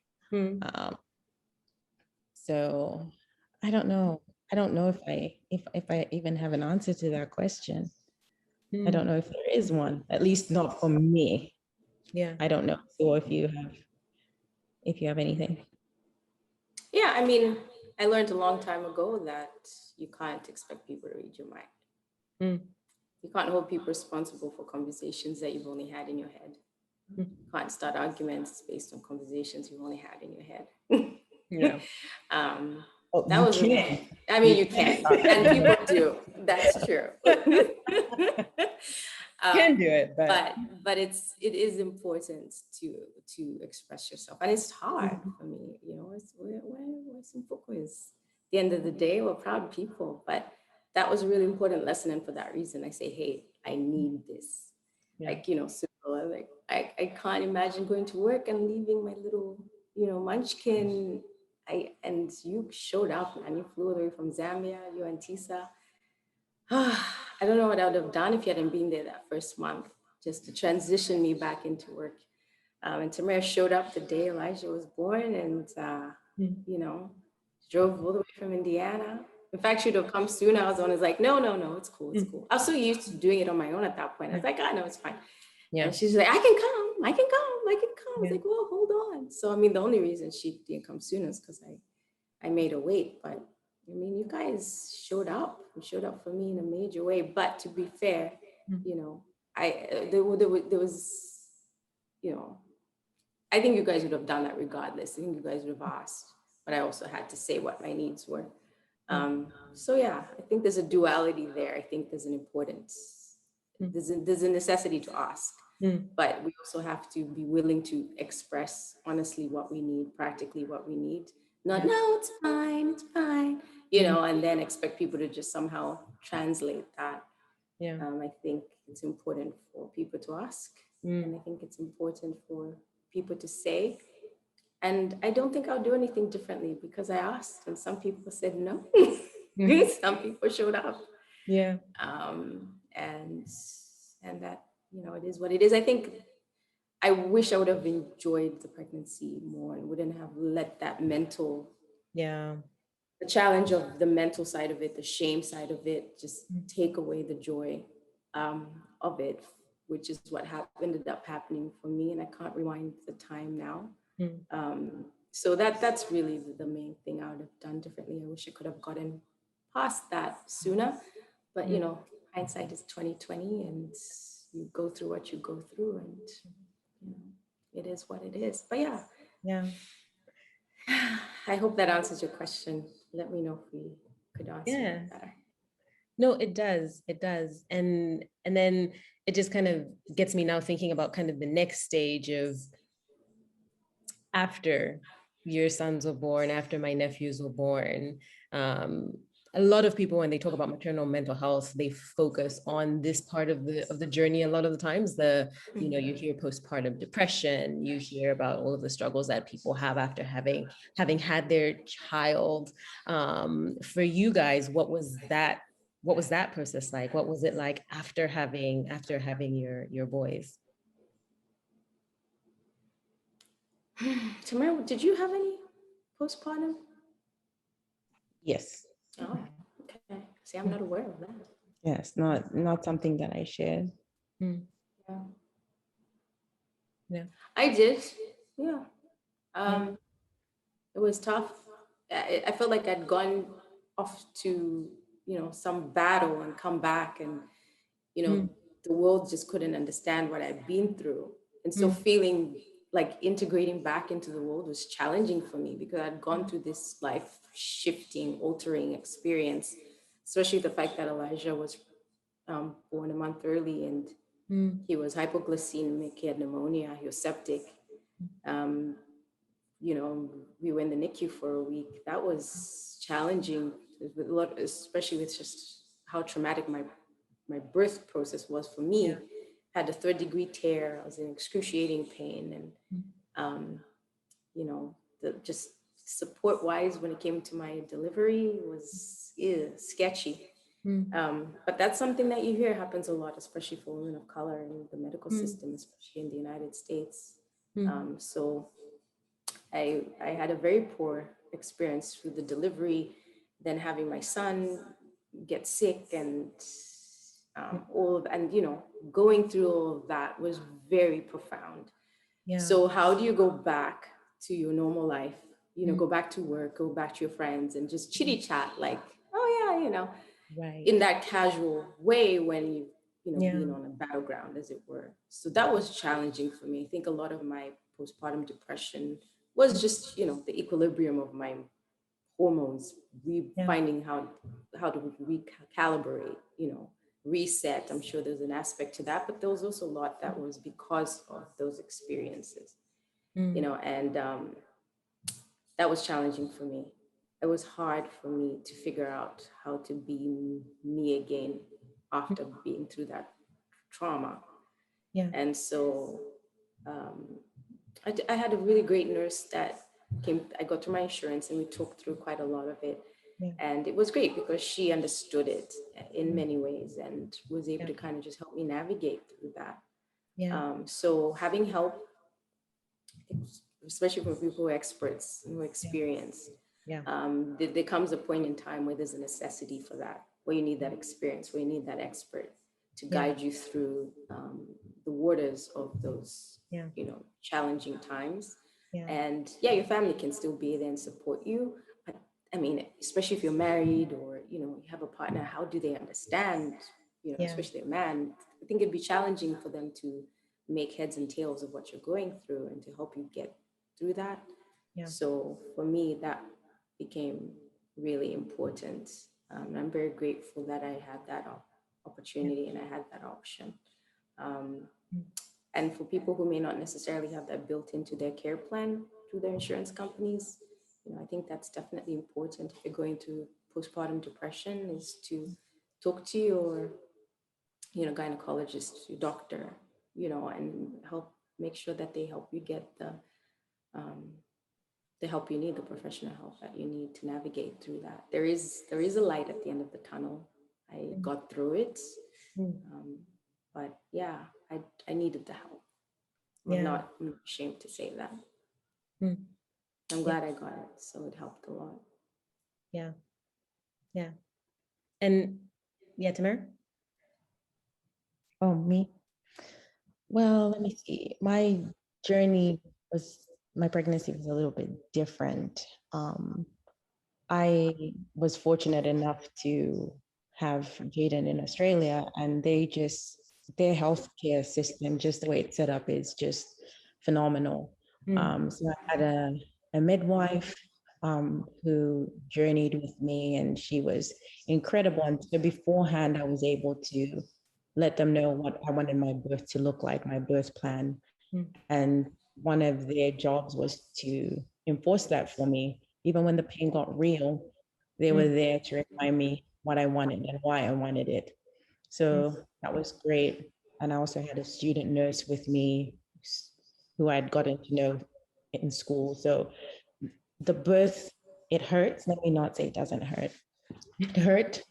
So I don't know. I don't know if I even have an answer to that question. I don't know if there is one, at least not for me. Yeah. I don't know. So if you have anything. Yeah, I mean, I learned a long time ago that you can't expect people to read your mind. You can't hold people responsible for conversations that you've only had in your head. You can't start arguments based on conversations you've only had in your head. Yeah. That was can. I mean, you can, and people do. That's true. Can do it, but it is important to express yourself, and it's hard for me. We're some focus. At the end of the day, we're proud people, but that was a really important lesson, and for that reason, I say, hey, I need this. Yeah. So like I can't imagine going to work and leaving my little munchkin. And you showed up, and you flew away from Zambia, you and Tisa. I don't know what I would have done if you hadn't been there that first month, just to transition me back into work. And Tamara showed up the day Elijah was born, and drove all the way from Indiana. In fact, she'd have come sooner. I was the one who's like, no, it's cool, it's cool. I was so used to doing it on my own at that point. I was like, no, it's fine. Yeah. And she's like, I can come. I was like, well, hold on. So, I mean, the only reason she didn't come sooner is because I made her wait. But, I mean, you guys showed up. You showed up for me in a major way. But to be fair, there was, I think you guys would have done that regardless. I think you guys would have asked. But I also had to say what my needs were. So, yeah, I think there's a duality there. I think there's an importance. There's a necessity to ask. But we also have to be willing to express honestly what we need, practically what we need. Not, no, it's fine, and then expect people to just somehow translate that. Yeah. I think it's important for people to ask. And I think it's important for people to say. And I don't think I'll do anything differently because I asked and some people said no. Some people showed up. Yeah. And that, it is what it is. I think I wish I would have enjoyed the pregnancy more and wouldn't have let that mental, the challenge of the mental side of it, the shame side of it, just take away the joy of it, which is what ended up happening for me. And I can't rewind the time now. So that's really the main thing I would have done differently. I wish I could have gotten past that sooner, but hindsight is 2020, and you go through what you go through, and it is what it is. But yeah. I hope that answers your question. Let me know if we could answer it better. No, it does. And then it just kind of gets me now thinking about kind of the next stage of after your sons were born, after my nephews were born, a lot of people, when they talk about maternal mental health, they focus on this part of the journey. A lot of the times, you hear postpartum depression, you hear about all of the struggles that people have after having had their child. For you guys, what was that process like? What was it like after having your boys? Tamara, did you have any postpartum? Yes. Oh, okay. See, I'm not aware of that. Yes, not something that I shared. Yeah. Yeah. I did. Yeah. It was tough. I felt like I'd gone off to, some battle and come back, and, the world just couldn't understand what I'd been through. And so feeling like integrating back into the world was challenging for me, because I'd gone through this life shifting, altering experience, especially the fact that Elijah was born a month early, and he was hypoglycemic, he had pneumonia, he was septic. We were in the NICU for a week. That was challenging, with a lot, especially with just how traumatic my birth process was for me. Yeah. Had a 3rd-degree tear. I was in excruciating pain, and the just support-wise when it came to my delivery was sketchy. But that's something that you hear happens a lot, especially for women of color in the medical system, especially in the United States. So I had a very poor experience with the delivery, then having my son get sick, and going through all of that was very profound. Yeah. So how do you go back to your normal life? Go back to work, go back to your friends, and just chitty chat, like, oh yeah, Right. in that casual way, when Yeah. being on a battleground, as it were. So that was challenging for me. I think a lot of my postpartum depression was just, the equilibrium of my hormones, finding how to recalibrate, reset. I'm sure there's an aspect to that, but there was also a lot that was because of those experiences, and that was challenging for me. It was hard for me to figure out how to be me again after being through that trauma. Yeah. And so I had a really great nurse that I got through my insurance, and we talked through quite a lot of it. Yeah. And it was great because she understood it in many ways and was able to kind of just help me navigate through that. Yeah. So having help, especially from people who are experts and who are experienced, there comes a point in time where there's a necessity for that, where you need that experience, where you need that expert to guide you through the waters of those, challenging times. And your family can still be there and support you. But I mean, especially if you're married or, you have a partner, how do they understand, especially a man? I think it'd be challenging for them to make heads and tails of what you're going through and to help you get through that. So for me, that became really important. I'm very grateful that I had that opportunity and I had that option. And for people who may not necessarily have that built into their care plan through their insurance companies, I think that's definitely important. If you're going through postpartum depression, is to talk to your, gynecologist, your doctor, and help make sure that they help you get the help you need, the professional help that you need to navigate through that. There is a light at the end of the tunnel. I got through it, but yeah, I needed the help. I'm not ashamed to say that. I'm glad I got it, so it helped a lot. Yeah. And Tamir? Oh, me? Well, let me see. My pregnancy was a little bit different. I was fortunate enough to have Jaden in Australia, and their healthcare system, just the way it's set up, is just phenomenal. So I had a midwife who journeyed with me, and she was incredible. And so beforehand, I was able to let them know what I wanted my birth to look like, my birth plan. And one of their jobs was to enforce that for me. Even when the pain got real, they were there to remind me what I wanted and why I wanted it. So that was great. And I also had a student nurse with me who I'd gotten to know in school. So the birth, it hurts. Let me not say it doesn't hurt. It hurt,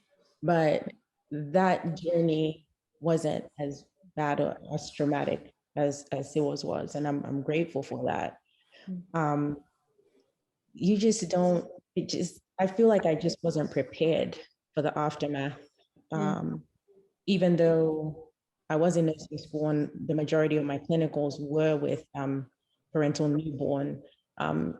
but that journey wasn't as bad or as traumatic as it was. And I'm grateful for that. You just don't, it just, I feel like I just wasn't prepared for the aftermath. Even though I was in nursing school and the majority of my clinicals were with parental newborn,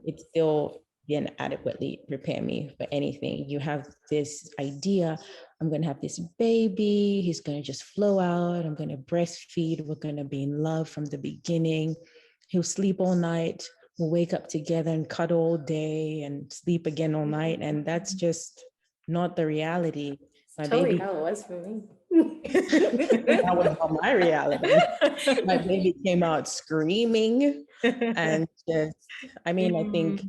it still didn't adequately prepare me for anything. You have this idea, I'm going to have this baby, he's going to just flow out, I'm going to breastfeed, we're going to be in love from the beginning, he'll sleep all night, we'll wake up together and cuddle all day and sleep again all night. And that's just not the reality. My Totally baby, how it was for me. that was not my reality. My baby came out screaming and just, I mean, I think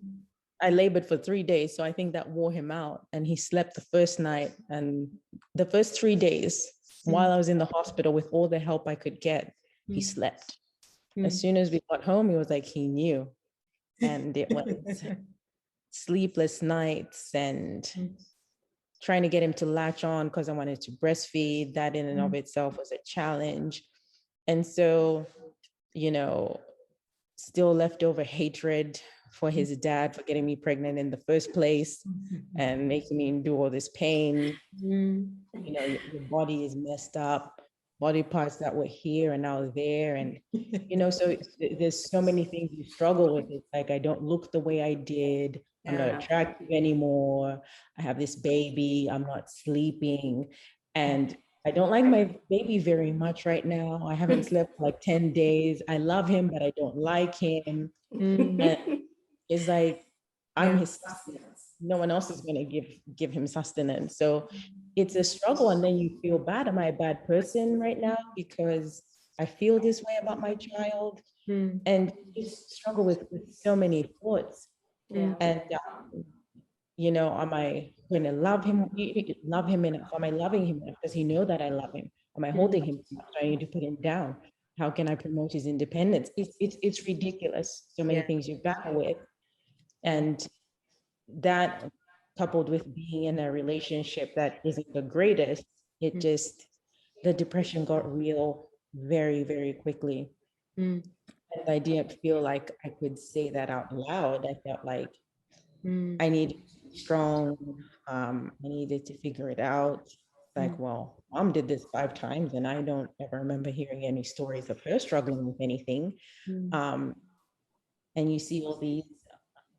I labored for 3 days. So I think that wore him out, and he slept the first night and the first 3 days while I was in the hospital with all the help I could get, he slept. As soon as we got home, he was like, he knew. And it was sleepless nights and trying to get him to latch on because I wanted to breastfeed. That in and of itself was a challenge. And so, you know, still leftover hatred for his dad for getting me pregnant in the first place and making me endure all this pain. You know, your body is messed up, body parts that were here and now there. And, you know, so there's so many things you struggle with. It's like, I don't look the way I did. I'm not attractive anymore. I have this baby. I'm not sleeping. And I don't like my baby very much right now. I haven't slept for like 10 days. I love him, but I don't like him. And it's like, I'm his sustenance. No one else is going to give him sustenance. So it's a struggle. And then you feel bad. Am I a bad person right now because I feel this way about my child? And you just struggle with so many thoughts. And you know, am I going to love him enough? Am I loving him enough? Does he know that I love him? Am I holding him too much? Do I need to put him down? How can I promote his independence? It's ridiculous. So many things you battle with. And that, coupled with being in a relationship that isn't the greatest, it just, the depression got real very, very quickly. And I didn't feel like I could say that out loud. I felt like I needed to be strong. I needed to figure it out. Like, well, mom did this 5 times and I don't ever remember hearing any stories of her struggling with anything. And you see all these,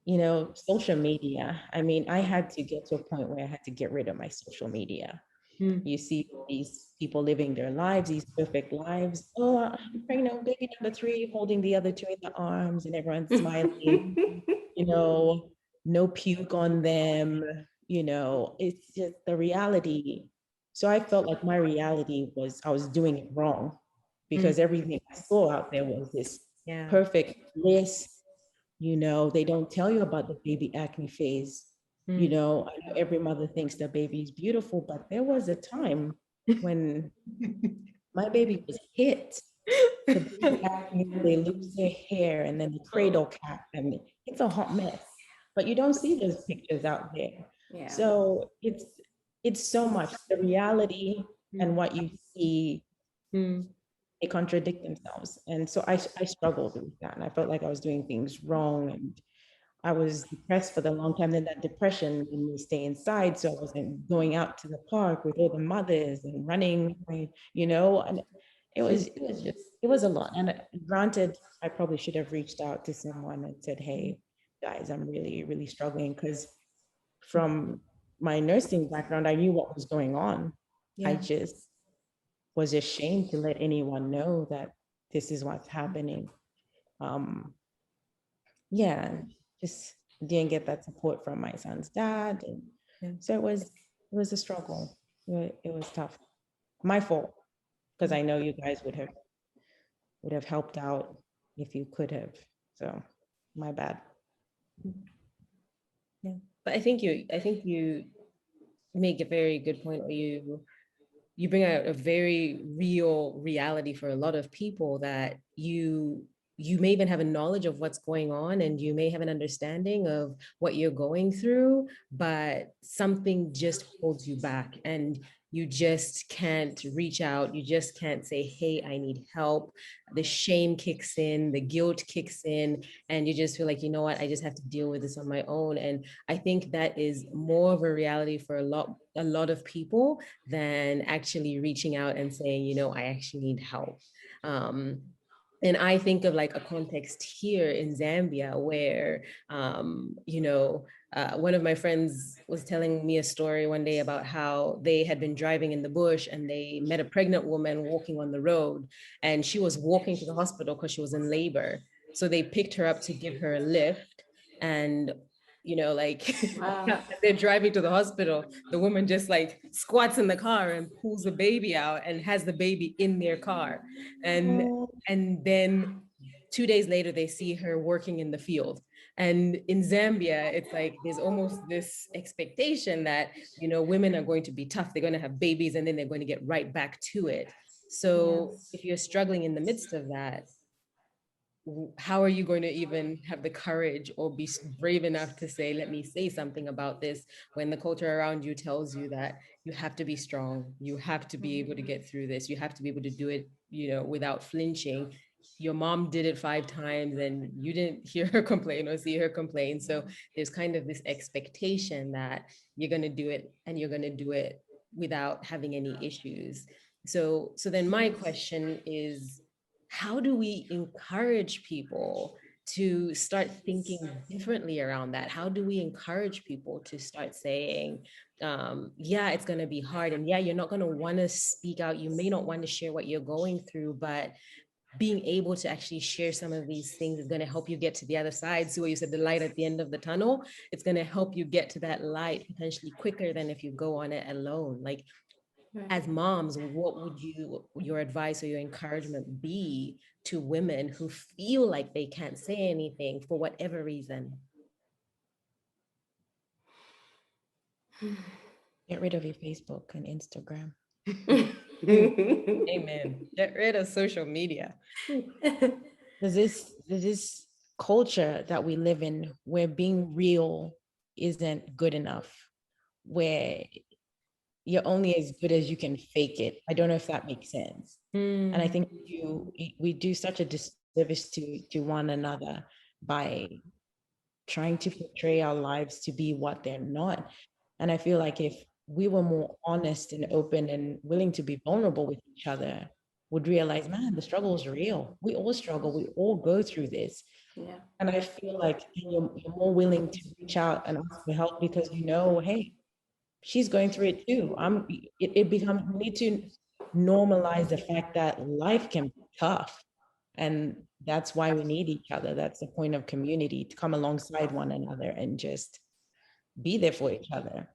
you know, social media. I mean, I had to get to a point where I had to get rid of my social media. You see these people living their lives, these perfect lives. Oh, I'm pregnant, baby number 3, holding the other 2 in the arms, and everyone's smiling. You know, no puke on them. You know, it's just the reality. So I felt like my reality was I was doing it wrong because everything I saw out there was this perfect bliss. You know, they don't tell you about the baby acne phase. You know, I know every mother thinks their baby is beautiful, but there was a time when my baby was hit. The baby acne, they lose their hair and then the cradle cap, and it's a hot mess. But you don't see those pictures out there. So it's so much the reality and what you see, they contradict themselves. And so I struggled with that. And I felt like I was doing things wrong. And I was depressed for the long time. Then that depression made me stay inside. So I wasn't going out to the park with all the mothers and running, you know, and it was a lot. And granted, I probably should have reached out to someone and said, hey, guys, I'm really, really struggling. Because from my nursing background, I knew what was going on. I just was ashamed to let anyone know that this is what's happening. Just didn't get that support from my son's dad. And so it was a struggle. It was tough. My fault, because I know you guys would have helped out if you could have. So my bad. Yeah. But I think you make a very good point, or you bring out a very real reality for a lot of people, that you may even have a knowledge of what's going on, and you may have an understanding of what you're going through, but something just holds you back, and you just can't reach out. You just can't say, hey, I need help. The shame kicks in, the guilt kicks in, and you just feel like, you know what, I just have to deal with this on my own. And I think that is more of a reality for a lot of people than actually reaching out and saying, you know, I actually need help. Um, and I think of like a context here in Zambia where, one of my friends was telling me a story one day about how they had been driving in the bush and they met a pregnant woman walking on the road, and she was walking to the hospital because she was in labor. So they picked her up to give her a lift. And like Wow. they're driving to the hospital, the woman just like squats in the car and pulls the baby out and has the baby in their car. and Oh, and then 2 days later they see her working in the field. And in Zambia, it's like there's almost this expectation that women are going to be tough, they're going to have babies, and then they're going to get right back to it. So Yes. if you're struggling in the midst of that, how are you going to even have the courage or be brave enough to say, let me say something about this, when the culture around you tells you that you have to be strong, you have to be able to get through this, you have to be able to do it, without flinching. Your mom did it 5 times and you didn't hear her complain or see her complain. So there's kind of this expectation that you're going to do it, and you're going to do it without having any issues. So then my question is, how do we encourage people to start thinking differently around that? How do we encourage people to start saying, yeah, it's going to be hard, and yeah, you're not going to want to speak out, you may not want to share what you're going through, but being able to actually share some of these things is going to help you get to the other side. So you said the light at the end of the tunnel, it's going to help you get to that light potentially quicker than if you go on it alone. Like, as moms, what would your advice or your encouragement be to women who feel like they can't say anything for whatever reason? get rid of your Facebook and Instagram. Amen. Get rid of social media. There's this culture that we live in where being real isn't good enough, where you're only as good as you can fake it. I don't know if that makes sense. And I think we do such a disservice to one another by trying to portray our lives to be what they're not. And I feel like if we were more honest and open and willing to be vulnerable with each other, would realize, man, the struggle is real. We all struggle. We all go through this. Yeah. And I feel like you're more willing to reach out and ask for help because hey, she's going through it too. It becomes, we need to normalize the fact that life can be tough. And that's why we need each other. That's the point of community, to come alongside one another and just be there for each other.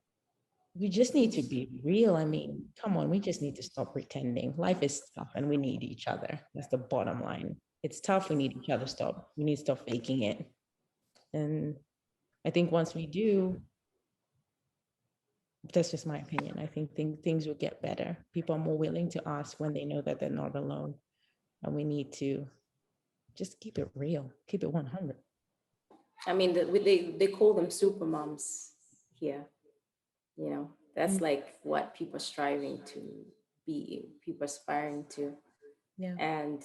We just need to be real. I mean, come on, we just need to stop pretending. Life is tough and we need each other. That's the bottom line. It's tough. We need each other. We need to stop faking it. And I think once we do, that's just my opinion. I think things will get better. People are more willing to ask when they know that they're not alone. And we need to just keep it real, keep it 100. I mean, they call them super moms here. That's like what people are striving to be, people aspiring to. Yeah. And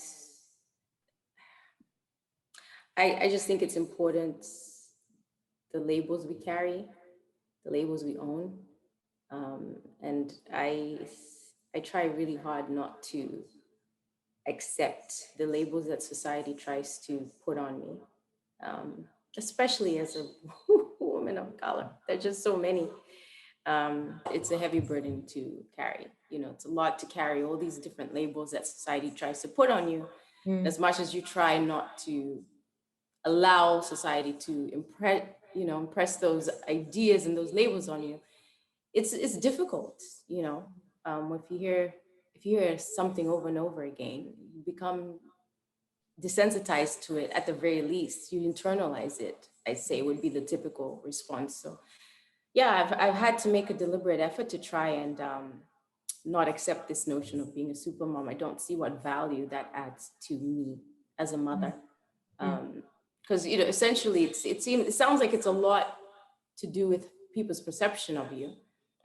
I just think it's important, the labels we carry, the labels we own. And I try really hard not to accept the labels that society tries to put on me, especially as a woman of color. There are just so many. It's a heavy burden to carry. It's a lot to carry, all these different labels that society tries to put on you. As much as you try not to allow society to impress those ideas and those labels on you, it's difficult. If you hear something over and over again, you become desensitized to it at the very least. You internalize it, I'd say, would be the typical response. So yeah, I've had to make a deliberate effort to try and not accept this notion of being a super mom. I don't see what value that adds to me as a mother. Because essentially it sounds like it's a lot to do with people's perception of you.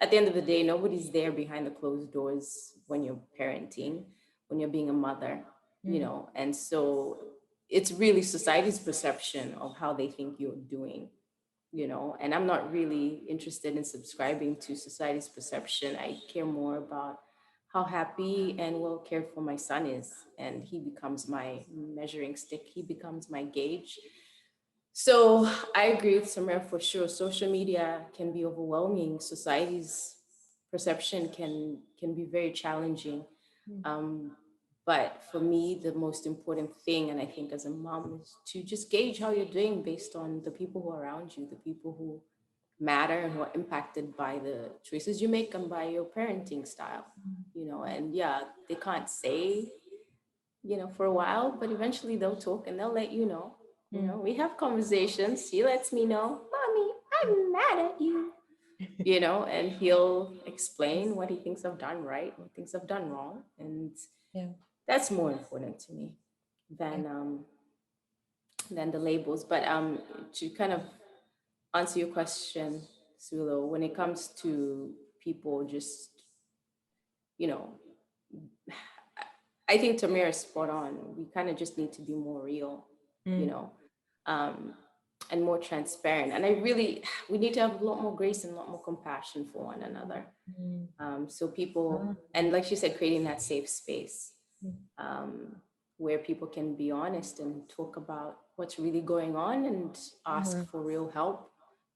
At the end of the day, nobody's there behind the closed doors when you're parenting, when you're being a mother, and so it's really society's perception of how they think you're doing, and I'm not really interested in subscribing to society's perception. I care more about how happy and well cared for my son is, and he becomes my measuring stick, he becomes my gauge. So I agree with Samir for sure. Social media can be overwhelming. Society's perception can be very challenging. Um, but for me, the most important thing, and I think as a mom, is to just gauge how you're doing based on the people who are around you, the people who matter and who are impacted by the choices you make and by your parenting style. And yeah, they can't say, for a while, but eventually they'll talk and they'll let you know. We have conversations. He lets me know, Mommy, I'm mad at you. And he'll explain what he thinks I've done right, what things I've done wrong. And that's more important to me than the labels. But to kind of answer your question, Sulo, when it comes to people just, you know, I think Tamir is spot on. We kind of just need to be more real, and more transparent. And we need to have a lot more grace and a lot more compassion for one another. So people, and like she said, creating that safe space where people can be honest and talk about what's really going on and ask for real help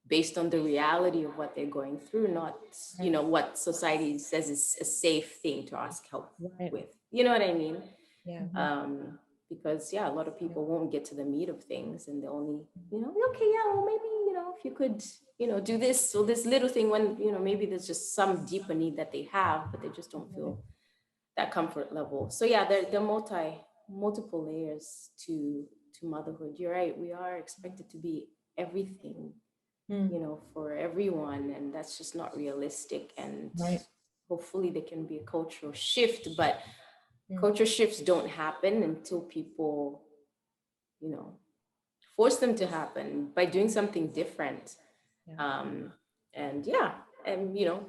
based on the reality of what they're going through, not, what society says is a safe thing to ask help with. You know what I mean? Because a lot of people won't get to the meat of things, and they only, okay, well, maybe, if you could, do this or this little thing when, maybe there's just some deeper need that they have, but they just don't feel that comfort level. So yeah, there are multiple layers to motherhood. You're right. We are expected to be everything, for everyone, and that's just not realistic. And hopefully there can be a cultural shift, but culture shifts don't happen until people, force them to happen by doing something different. And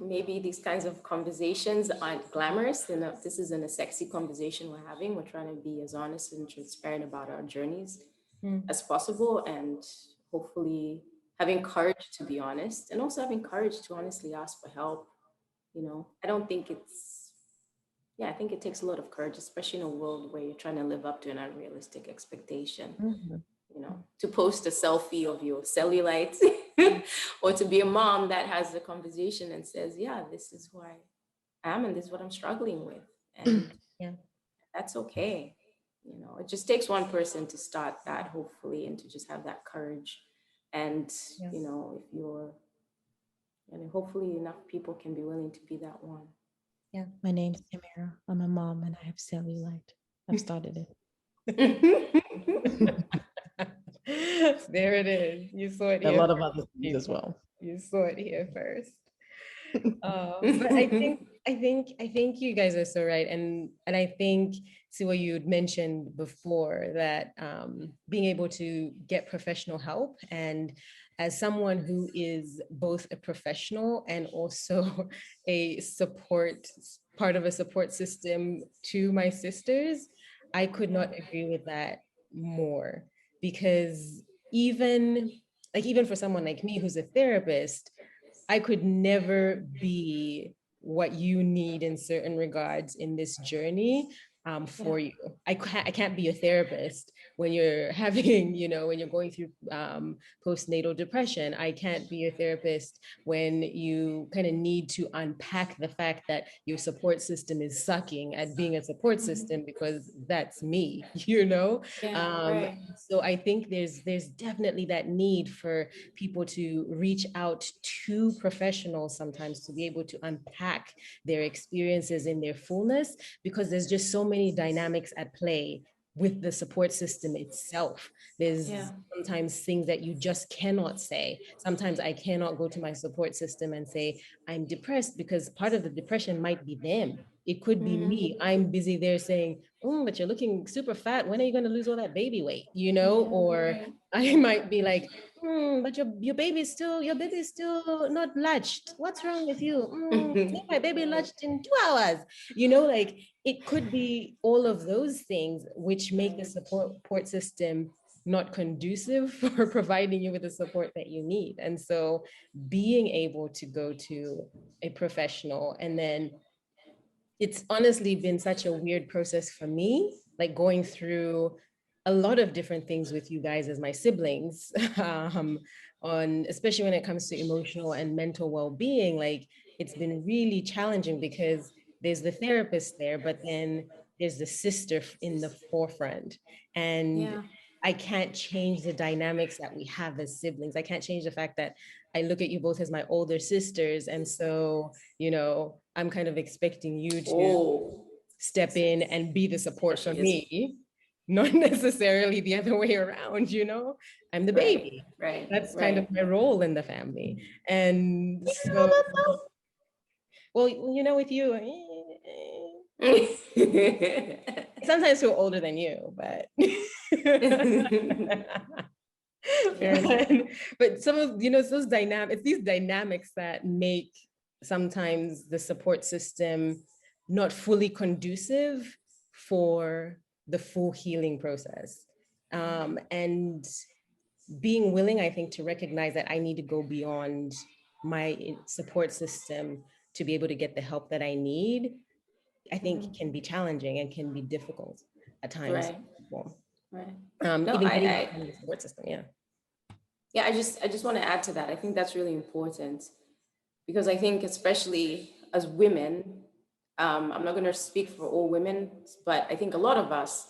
maybe these kinds of conversations aren't glamorous. This isn't a sexy conversation we're having. We're trying to be as honest and transparent about our journeys as possible, and hopefully having courage to be honest, and also having courage to honestly ask for help. I don't think I think it takes a lot of courage, especially in a world where you're trying to live up to an unrealistic expectation. To post a selfie of your cellulite or to be a mom that has a conversation and says, this is who I am and this is what I'm struggling with. And that's okay. It just takes one person to start that, hopefully, and to just have that courage. And, and hopefully enough people can be willing to be that one. Yeah, my name's Tamara. I'm a mom and I have cellulite. I've started it. There it is. You saw it here. A lot of other things as well. You saw it here first. But I think you guys are so right, and I think, see what you had mentioned before, that being able to get professional help, and as someone who is both a professional and also a part of a support system to my sisters, I could not agree with that more, because even for someone like me who's a therapist, I could never be what you need in certain regards in this journey for you. I can't be a therapist when you're having, when you're going through postnatal depression. I can't be a therapist when you kind of need to unpack the fact that your support system is sucking at being a support system, because that's me, Right. So I think there's definitely that need for people to reach out to professionals sometimes to be able to unpack their experiences in their fullness, because there's just so many dynamics at play with the support system itself. There's sometimes things that you just cannot say. Sometimes I cannot go to my support system and say, I'm depressed, because part of the depression might be them. It could be me. I'm busy there saying, oh, but you're looking super fat. When are you going to lose all that baby weight? You know, or I might be like, but your baby's still not latched. What's wrong with you? My baby latched in 2 hours. You know, like it could be all of those things which make the support system not conducive for providing you with the support that you need. And so being able to go to a professional, and then it's honestly been such a weird process for me, like going through a lot of different things with you guys as my siblings, on especially when it comes to emotional and mental well-being. Like it's been really challenging because there's the therapist there, but then there's the sister in the forefront. And I can't change the dynamics that we have as siblings. I can't change the fact that I look at you both as my older sisters. And so, you know, I'm kind of expecting you to step in and be the support for me, not necessarily the other way around, you know? I'm the baby. Right. That's kind of my role in the family. And so, well, you know, with you, sometimes feel older than you, but but some of, you know, those dynamics, it's these dynamics that make sometimes the support system not fully conducive for the full healing process. And being willing, I think, to recognize that I need to go beyond my support system to be able to get the help that I need, I think can be challenging and can be difficult at times. Even getting the support system, I just want to add to that. I think that's really important, because I think especially as women, I'm not going to speak for all women, but I think a lot of us,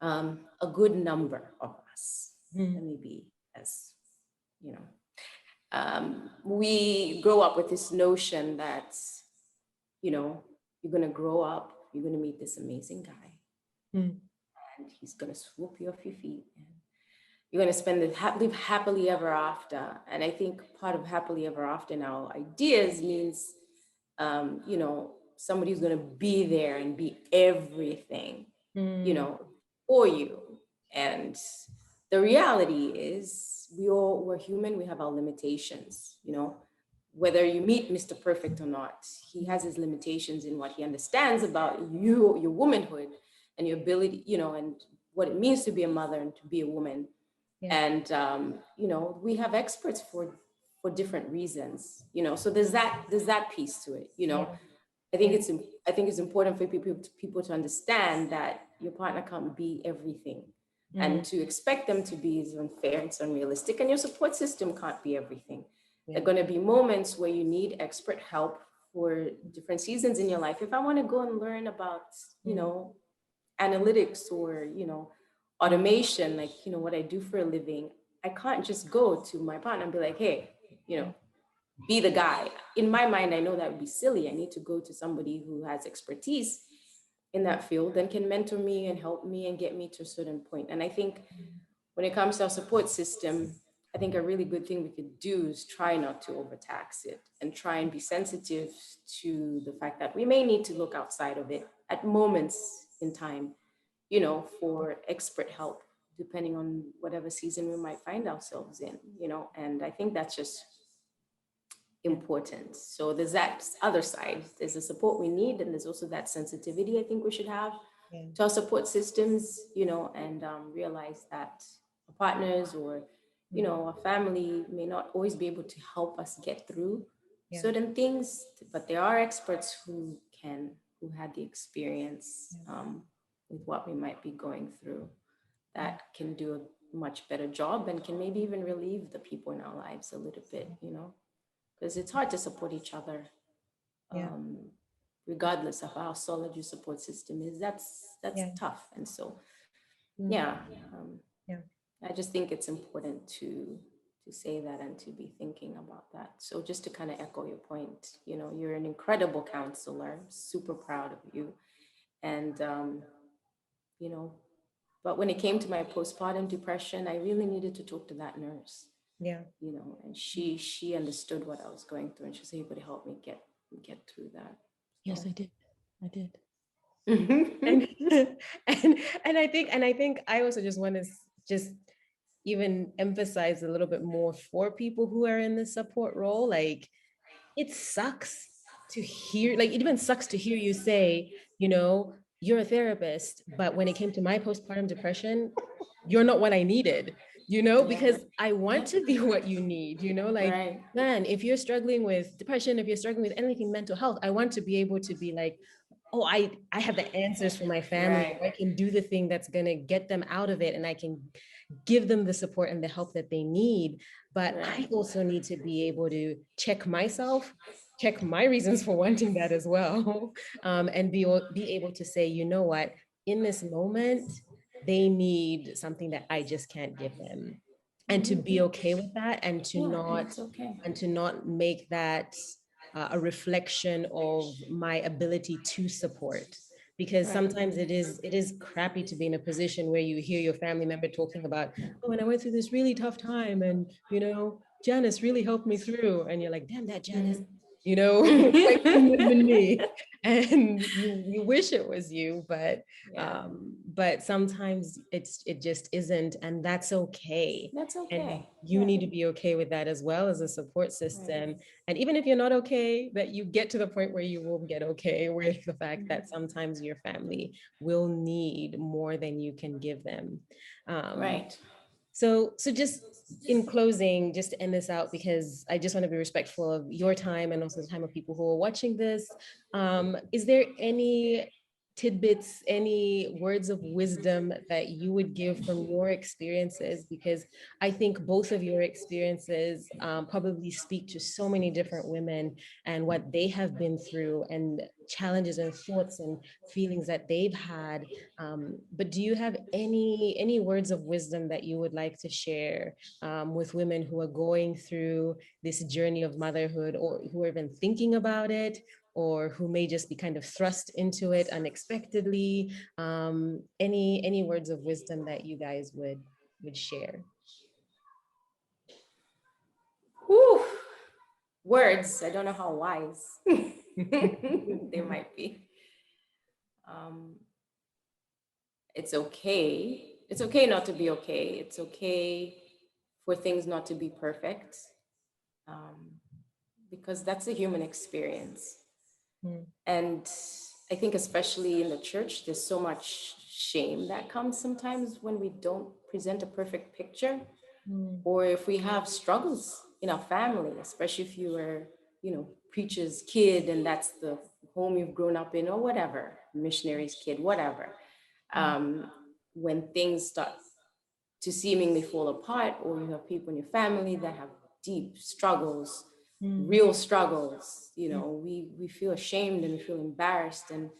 a good number of us, let me be as, you know, we grow up with this notion that, you know, you're going to grow up, you're going to meet this amazing guy, and he's going to swoop you off your feet, and you're going to spend live happily ever after. And I think part of happily ever after in our ideas means, you know, somebody who's going to be there and be everything, you know, for you. And the reality is we're human, we have our limitations, you know. Whether you meet Mr. Perfect or not, he has his limitations in what he understands about you, your womanhood, and your ability, you know, and what it means to be a mother and to be a woman. And you know, we have experts for different reasons, you know. So there's that piece to it, you know. I think it's important for people to understand that your partner can't be everything, and to expect them to be is unfair, it's unrealistic, and your support system can't be everything. There are going to be moments where you need expert help for different seasons in your life. If I want to go and learn about, you know, analytics or, you know, automation, like, you know, what I do for a living, I can't just go to my partner and be like, hey, you know, be the guy. In my mind, I know that would be silly. I need to go to somebody who has expertise in that field and can mentor me and help me and get me to a certain point. And I think when it comes to our support system, I think a really good thing we could do is try not to overtax it and try and be sensitive to the fact that we may need to look outside of it at moments in time, you know, for expert help, depending on whatever season we might find ourselves in, you know. And I think that's just important. So there's that other side. There's the support we need, and there's also that sensitivity I think we should have to our support systems, you know, and realize that our partners or, you know, our family may not always be able to help us get through certain things, but there are experts who had the experience with what we might be going through, that can do a much better job and can maybe even relieve the people in our lives a little bit, you know, because it's hard to support each other. Regardless of how solid your support system is, that's tough. And so I just think it's important to say that and to be thinking about that. So just to kind of echo your point, you know, you're an incredible counselor, super proud of you. And you know, But when it came to my postpartum depression, I really needed to talk to that nurse, Yeah. you know, and she understood what I was going through, and she was able to help me get through that. Yes, I did. I did. and, and I think I also just want to just even emphasize a little bit more for people who are in the support role. Like, it sucks to hear, like, it even sucks to hear you say, you know, you're a therapist, but when it came to my postpartum depression, you're not what I needed, you know, because I want to be what you need, you know, like, Right. man, if you're struggling with depression, if you're struggling with anything mental health, I want to be able to be like, oh, I have the answers for my family. Right. I can do the thing that's going to get them out of it, and I can give them the support and the help that they need. But I Right. also need to be able to check myself, check my reasons for wanting that as well, and be able to say, you know what, in this moment, they need something that I just can't give them, and to be okay with that, and to Yeah, it's okay. not make that a reflection of my ability to support. Because Right. sometimes it is crappy to be in a position where you hear your family member talking about, oh, and I went through this really tough time, and you know, Janice really helped me through, and you're like, damn, that Janice, you know, like, couldn't have been me. And you wish it was you, Yeah. but sometimes it just isn't, and that's okay. That's And okay. you Yeah. need to be okay with that as well as a support Right. system. And even if you're not okay, that you get to the point where you will get okay with the fact that sometimes your family will need more than you can give them. Right. So just in closing, just to end this out, because I just want to be respectful of your time and also the time of people who are watching this. Is there any tidbits, any words of wisdom that you would give from your experiences? Because I think both of your experiences probably speak to so many different women and what they have been through, and challenges and thoughts and feelings that they've had. But do you have any words of wisdom that you would like to share with women who are going through this journey of motherhood, or who are even thinking about it, or who may just be kind of thrust into it unexpectedly? Any words of wisdom that you guys would share? Whew. Words. I don't know how wise they might be. Um, it's okay. It's okay not to be okay. It's okay for things not to be perfect, because that's a human experience. And I think, especially in the church, there's so much shame that comes sometimes when we don't present a perfect picture, or if we have struggles in our family, especially if you were, you know, preacher's kid and that's the home you've grown up in, or whatever, missionary's kid, whatever. When things start to seemingly fall apart, or you have people in your family that have deep struggles, real struggles, you know, we feel ashamed and we feel embarrassed. And,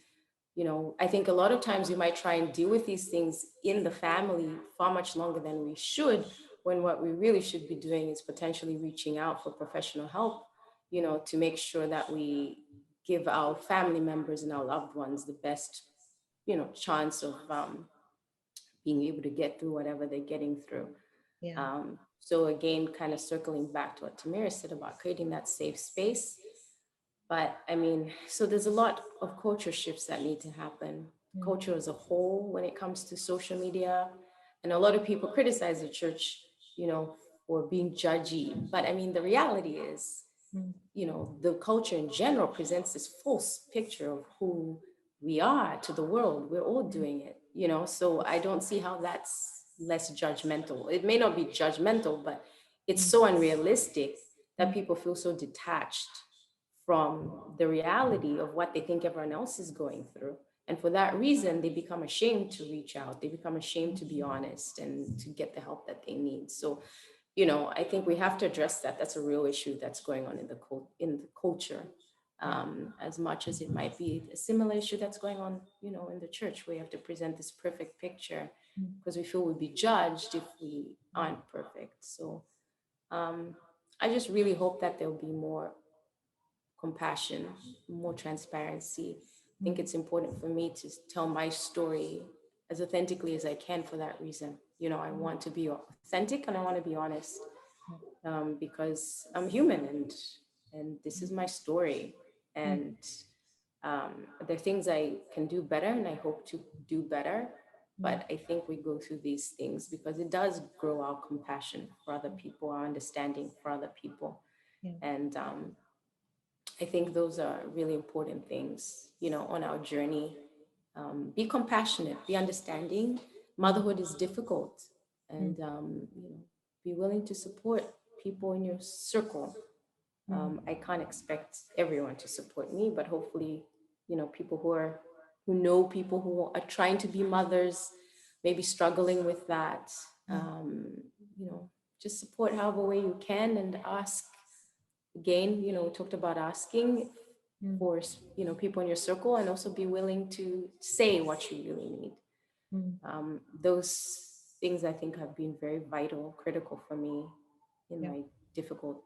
you know, I think a lot of times we might try and deal with these things in the family far much longer than we should, when what we really should be doing is potentially reaching out for professional help, you know, to make sure that we give our family members and our loved ones the best, you know, chance of being able to get through whatever they're getting through. Yeah. So again, kind of circling back to what Tamira said about creating that safe space. But I mean, so there's a lot of culture shifts that need to happen, culture as a whole, when it comes to social media. And a lot of people criticize the church, you know, for being judgy. But I mean, the reality is, you know, the culture in general presents this false picture of who we are to the world. We're all doing it, you know, so I don't see how that's less judgmental. It may not be judgmental, but it's so unrealistic that people feel so detached from the reality of what they think everyone else is going through. And for that reason, they become ashamed to reach out. They become ashamed to be honest and to get the help that they need. So, you know, I think we have to address that. That's a real issue that's going on in the culture, as much as it might be a similar issue that's going on, you know, in the church, where you have to present this perfect picture because we feel we'd be judged if we aren't perfect. So I just really hope that there'll be more compassion, more transparency. I think it's important for me to tell my story as authentically as I can for that reason. You know, I want to be authentic and I want to be honest, because I'm human, and this is my story. And there are things I can do better and I hope to do better. But I think we go through these things because it does grow our compassion for other people, our understanding for other people. And I think those are really important things, you know, on our journey. Be compassionate, be understanding. Motherhood is difficult, and you know, be willing to support people in your circle. I can't expect everyone to support me, but hopefully, you know, people who know people who are trying to be mothers, maybe struggling with that. You know, just support however way you can and ask. Again, you know, we talked about asking for, you know, people in your circle, and also be willing to say what you really need. Those things I think have been very vital, critical for me in my difficult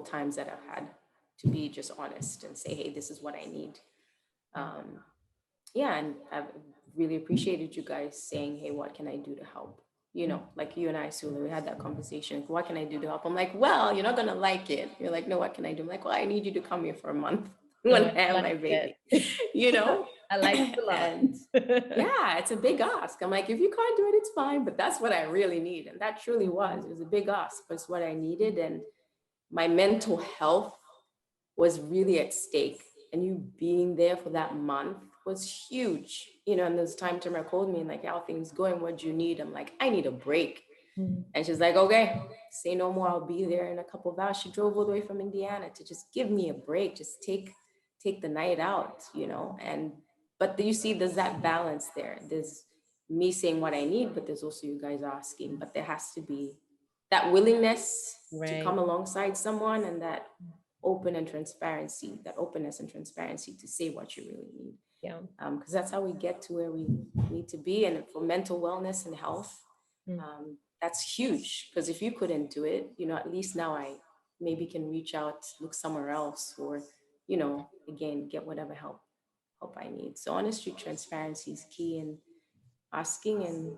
times that I've had, to be just honest and say, hey, this is what I need. Yeah, and I've really appreciated you guys saying, hey, what can I do to help? You know, like you and I, Sula, we had that conversation. What can I do to help? I'm like, well, you're not gonna like it. You're like, no, what can I do? I'm like, well, I need you to come here for a month when I have my baby. You know, I like it a lot. And yeah, it's a big ask. I'm like, if you can't do it, it's fine. But that's what I really need, and that truly was. It was a big ask, but it's what I needed, and my mental health was really at stake. And you being there for that month was huge. You know, and there's time Tamara called me and like, how things going? What do you need? I'm like, I need a break. And she's like, okay, say no more. I'll be there in a couple of hours. She drove all the way from Indiana to just give me a break, just take the night out, you know. And but you see, there's that balance there. There's me saying what I need, but there's also you guys asking. But there has to be that willingness to come alongside someone, and that openness and transparency to say what you really need. Yeah. Because that's how we get to where we need to be. And for mental wellness and health, that's huge. Because if you couldn't do it, you know, at least now I maybe can reach out, look somewhere else, or, you know, again, get whatever help I need. So honestly, transparency is key, and asking and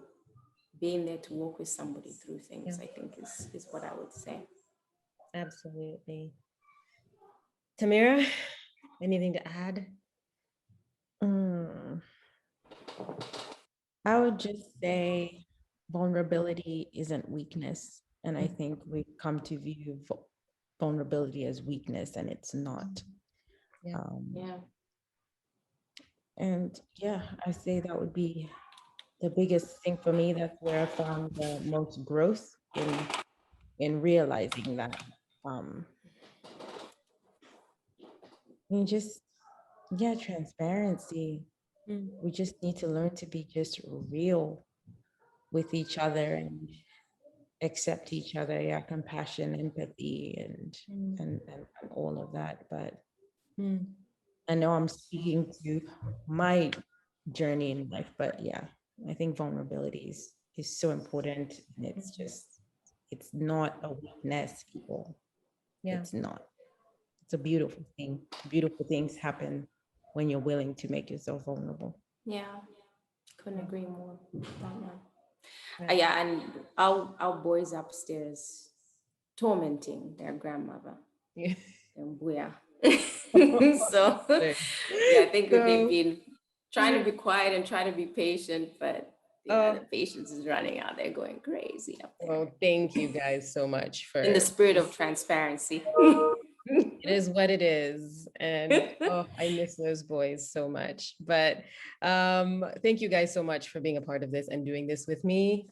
being there to walk with somebody through things, I think is what I would say. Absolutely. Tamira, anything to add? I would just say vulnerability isn't weakness. And I think we come to view vulnerability as weakness, and it's not. And yeah, I say that would be the biggest thing for me. That's where I found the most growth in realizing that. And just, yeah, transparency. We just need to learn to be just real with each other and accept each other. Yeah, compassion, empathy, and all of that. But I know I'm speaking to my journey in life, but yeah, I think vulnerability is so important, and it's not a weakness, people. It's not. It's a beautiful thing. Beautiful things happen when you're willing to make yourself vulnerable. Yeah, couldn't agree more. Yeah, and our boys upstairs tormenting their grandmother. And so yeah, I think they've been trying to be quiet and trying to be patient, but the patience is running out. They're going crazy up there. Well, thank you guys so much for in the spirit of transparency. It is what it is. And I miss those boys so much. But thank you guys so much for being a part of this and doing this with me.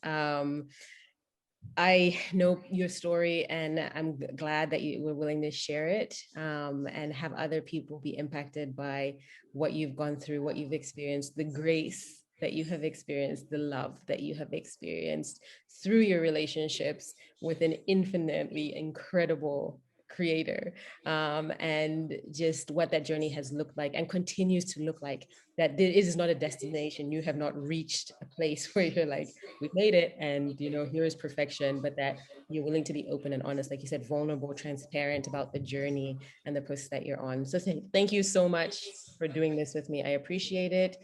I know your story, and I'm glad that you were willing to share it, and have other people be impacted by what you've gone through, what you've experienced, the grace that you have experienced, the love that you have experienced through your relationships with an infinitely incredible creator, and just what that journey has looked like and continues to look like. That this is not a destination. You have not reached a place where you're like, we made it and here is perfection, but that you're willing to be open and honest, like you said, vulnerable, transparent about the journey and the process that you're on. So thank you so much for doing this with me. I appreciate it.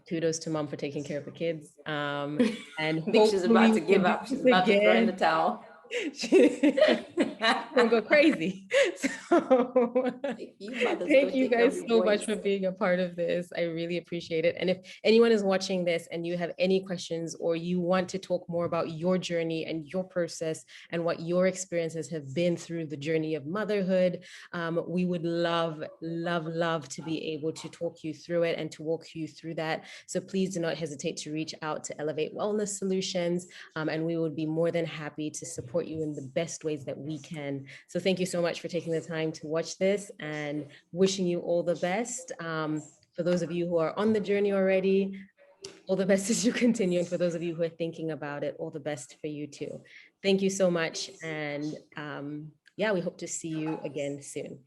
kudos to mom for taking care of the kids. And I think she's about to give up. She's about to throw in the towel. Don't go crazy. So thank you guys so much for being a part of this. I really appreciate it. And if anyone is watching this and you have any questions or you want to talk more about your journey and your process and what your experiences have been through the journey of motherhood, we would love to be able to talk you through it and to walk you through that. So please do not hesitate to reach out to Elevate Wellness Solutions, and we would be more than happy to support you in the best ways that we can. So thank you so much for taking the time to watch this, and wishing you all the best. For those of you who are on the journey already, all the best as you continue. And for those of you who are thinking about it, all the best for you too. Thank you so much. And yeah, we hope to see you again soon.